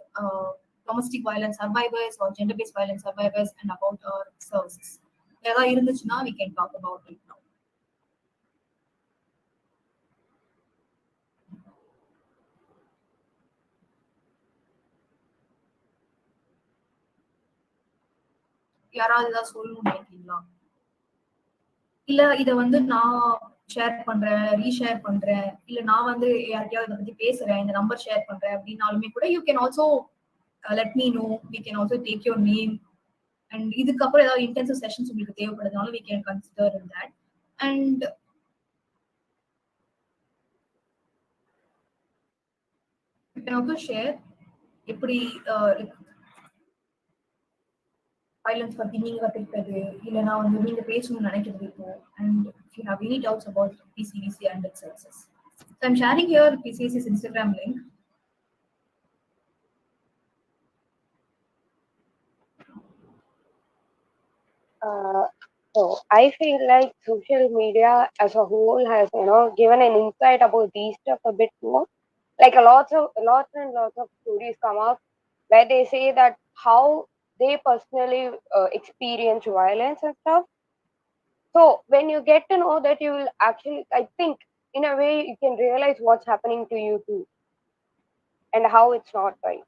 domestic violence survivors or gender based violence survivors and about our services? ஏதாவது இருந்துச்சுன்னா we can talk about it now. யாராவது ஏதாவது சொல்லணும்னு நினைக்கிறீங்களா? இல்ல இத வந்து நான் ஷேர் பண்றேன், ரீஷேர் பண்றேன், இல்ல நான் வந்து யார்கிட்டயாவது இதை பத்தி பேசுறேன், இந்த நம்பர் ஷேர் பண்றேன் அப்படின்னாலுமே கூட you can also let me know. We can also take your name. And இதுக்கப்புறம் ஏதாவது இன்டென்சிவ் செஷன்ஸ் உங்களுக்கு தேவைப்படுறதுனால we can consider in that. And you can also share எப்படி violence பத்தி நீங்க கத்துக்கிட்டது, இல்லைன்னா வந்து நீங்க பேசணும்னு நினைக்கிறது இப்போ. And if you have any doubts about PCVC and its services, so I'm sharing here PCVC's Instagram link. So I feel like social media as a whole has, given an insight about these stuff a bit more. Like lots and lots of stories come up where they say that how they personally experience violence and stuff. So when you get to know that, you will actually, I think, in a way, you can realize what's happening to you too, and how it's not right.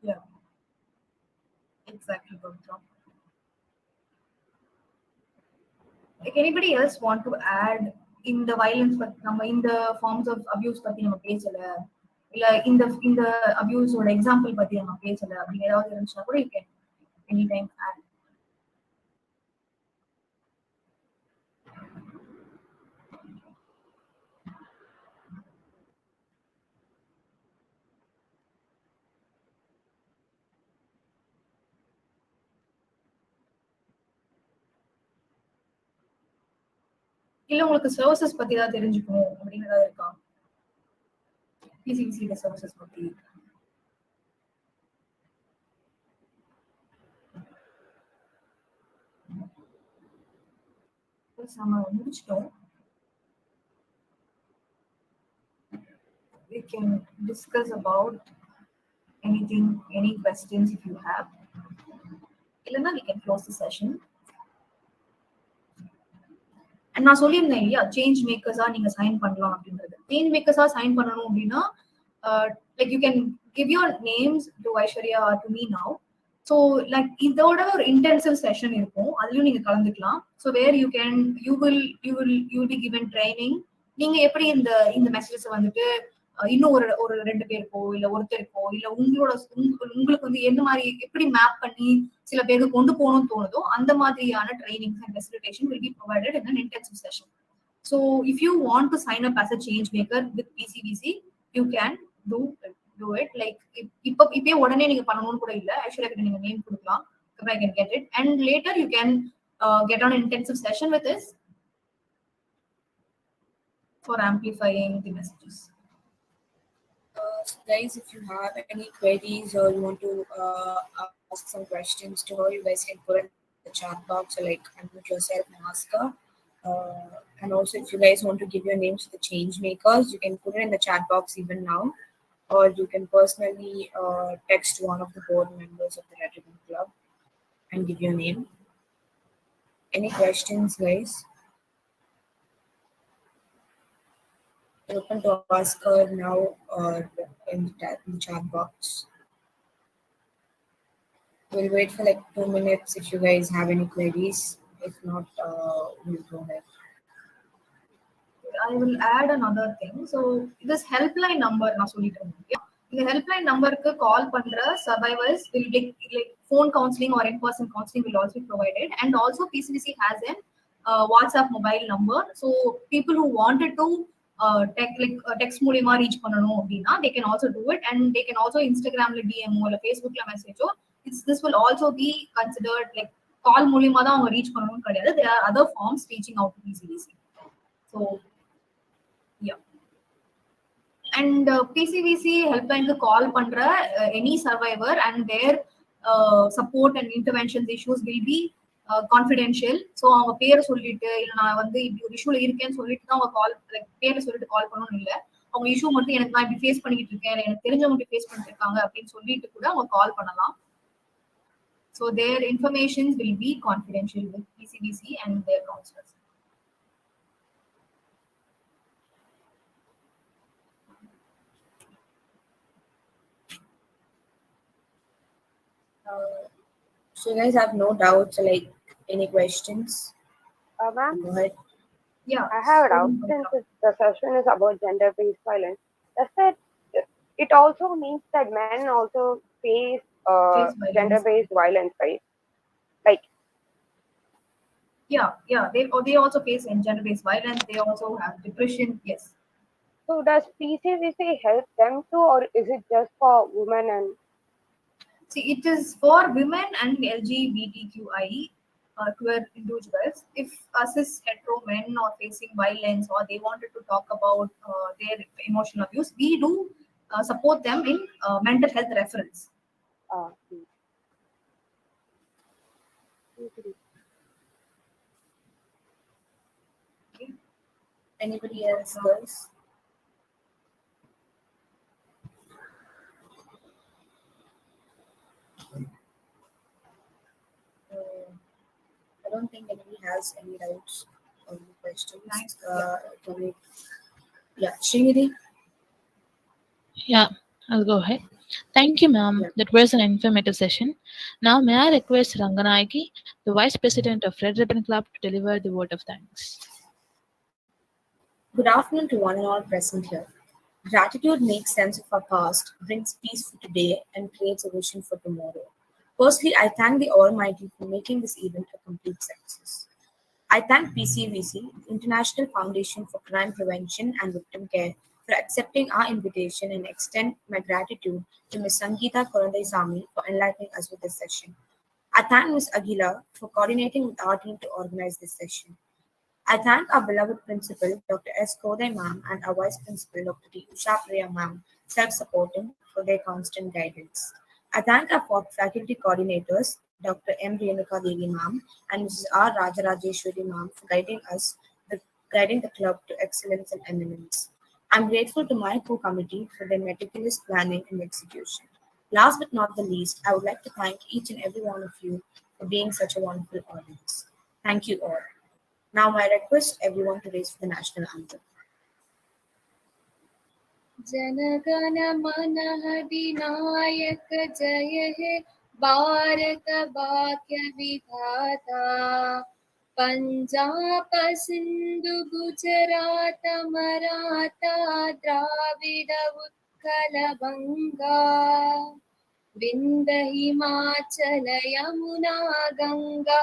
Yeah, exactly, Pavitra. Like anybody else want to add in the violence, but in the forms of abuse பத்தி நம்ம பேசல, இல்ல இந்த அபியூஸோட example பத்தி நம்ம பேசல அப்படின்னு ஏதாவது இருந்துச்சுன்னா கூட you can anytime add. இல்ல உங்களுக்கு சர்வீசஸ் பத்தி ஏதாவது தெரிஞ்சுக்கணும் அப்படின்னு ஏதாவது இருக்கா? பிசிவிசி சர்வீசஸ் பத்தி நம்ம முடிச்சிட்டோம். We can discuss about anything, any questions if you have. இல்லைன்னா we can close the session. நான் சொல்லியிருந்தேன் இல்லையா, சேஞ்ச் மேக்கர்ஸா நீங்க சைன் பண்ணலாம் அப்படின்றது. சேஞ்ச் மேக்கர்ஸா சைன் பண்ணணும் அப்படின்னா like you can give your names to Aishwarya or to me now. So like இதோட ஒரு இன்டென்சிவ் செஷன் இருக்கும், அதுலயும் நீங்க கலந்துக்கலாம். So where you will be given training. நீங்க எப்படி இந்த மெசேஜஸ் வந்துட்டு இன்னும் ஒரு 2 பேருக்கோ இல்ல ஒருத்தருக்கோ இல்ல உங்களுக்கு வந்து என்ன மாதிரி எப்படி மேப் பண்ணி சில பேருக்கு கொண்டு போகணும்னு தோணுதோ அந்த மாதிரியான trainings and facilitation will be provided in an intensive session. So if you want to sign up as a change maker with PCVC, you can do it. Like இப்பயே உடனே நீங்க பண்ணணும்னு கூட இல்ல, ஐஸ்வர்யா கிட்ட நீங்க நேம் கொடுக்கலாம், I can get it, and later you can get on an intensive session with us for amplifying the messages. So guys, if you have any queries or you want to ask some questions to her, you guys can put in the chat box or like unmute yourself and ask her. And also, if you guys want to give your names to the change makers, you can put it in the chat box even now, or you can personally text one of the board members of the Red Ribbon Club and give your name. Any questions, guys? You're open to ask her now or in the chat box. We'll wait for like 2 minutes if you guys have any queries. If not, we'll go ahead. I will add another thing. So this helpline number நான் சொல்லிட்டேன். Yeah. இந்த helpline numberக்கு call பண்ற survivors will get like phone counseling or in-person counseling will also be provided. And also PCDC has an WhatsApp mobile number. So people who wanted to text மூலியமா reach பண்ணனும் அப்படினா they can also do it, and they can also Instagramல DM or Facebookல message. This will also be considered like call மூலியமா தான் அவங்க reach பண்ணனும் கிடையாது. There are other forms reaching out to PCDC. So yeah. And PCVC helpline call pandra any survivor and their support and interventions issues will be confidential. So அவங்க பேரை சொல்லிட்டு இல்ல நான் வந்து இப்படி ஒரு இஷ்யூல இருக்கேன்னு சொல்லிட்டு தான் அவங்க கால் லைக் பேரை சொல்லிட்டு கால் பண்ணணும் இல்ல, அவங்க இஷ்யூ மட்டும் எனக்கு நான் இப்படி ஃபேஸ் பண்ணிட்டு இருக்கேன், எனக்கு தெரிஞ்சவங்க ஃபேஸ் பண்ணிட்டு இருக்காங்க அப்படின்னு சொல்லிட்டு கூட அவங்க கால் பண்ணலாம். So their information will be confidential with PCVC and their counselors. So you guys have no doubts or like any questions? Ma'am? Go ahead. Yeah. I have a doubt since the session is about gender-based violence. Does that it also means that men also face gender-based violence, right? Like yeah, they also face gender-based violence. They also have depression. Yes. So does PCVC help them too, or is it just for women? And see, it is for women and LGBTQI queer individuals. If cis hetero men are facing violence or they wanted to talk about their emotional abuse, we do support them in mental health referrals. Okay. Anybody else, girls? I don't think anybody has any doubts or any questions. Yeah, Srinidhi? Yeah, I'll go ahead. Thank you, ma'am. Yeah. That was an informative session. Now, may I request Ranganayaki, the Vice President of Red Ribbon Club, to deliver the vote of thanks. Good afternoon to one and all present here. Gratitude makes sense of our past, brings peace for today, and creates a vision for tomorrow. Firstly, I thank the Almighty for making this event a complete success. I thank PCVC, International Foundation for Crime Prevention and Victim Care, for accepting our invitation and extend my gratitude to Ms. Sangeeta Korandai-Sami for enlightening us with this session. I thank Ms. Aguila for coordinating with our team to organize this session. I thank our beloved principal, Dr. S. Kodai ma'am, and our vice principal, Dr. T. Usha Priya ma'am, self-supporting for their constant guidance. I thank our faculty coordinators, Dr. M. Renuka Devi ma'am and Mrs. R. Rajarajeshwari ma'am for guiding the club to excellence and eminence. I'm grateful to my co-committee for their meticulous planning and execution. Last but not the least, I would like to thank each and every one of you for being such a wonderful audience. Thank you all. Now I request everyone to raise for the national anthem. जनगण मन अधिनायक जय हे भारत भाग्य विधाता पंजाब सिंधु गुजरात मराठा द्राविड उत्कल बंगा विंध्य हिमाचल यमुना गंगा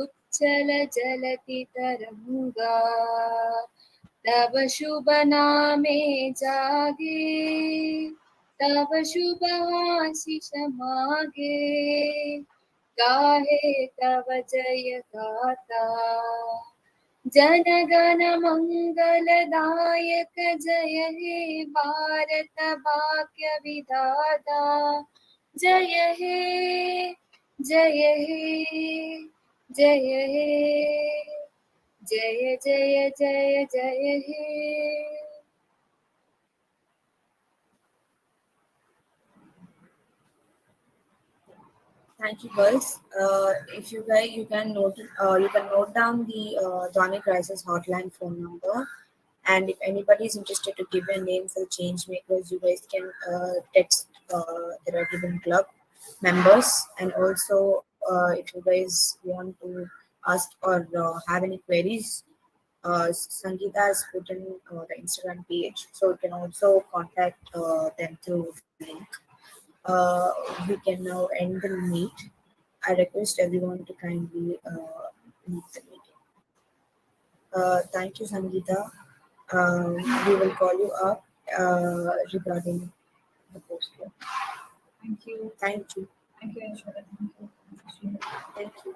उच्चल जलति तरंगा तब शुभ नामे जागे तब शुभ आशीष मागे गाहे तव जय गाथा जनगण मंगलदायक जय हे भारत भाग्य विधाता जय हे जय हे जय हे जय जय जय जय हे Thank you, girls. If you guys, you can note down the Dhwani Crisis Hotline phone number, and if anybody is interested to give a name for the change makers, you guys can text the Red Ribbon Club members, and also if you guys want to ask or have any queries, Sangeeta has put in the Instagram page, so you can also contact them through the link. We can now end the meet. I request everyone to kindly leave the meeting. Thank you, Sangeeta. We will call you up regarding the post. Thank you. Thank you. Thank you, Aishwarya. Thank you. Thank you.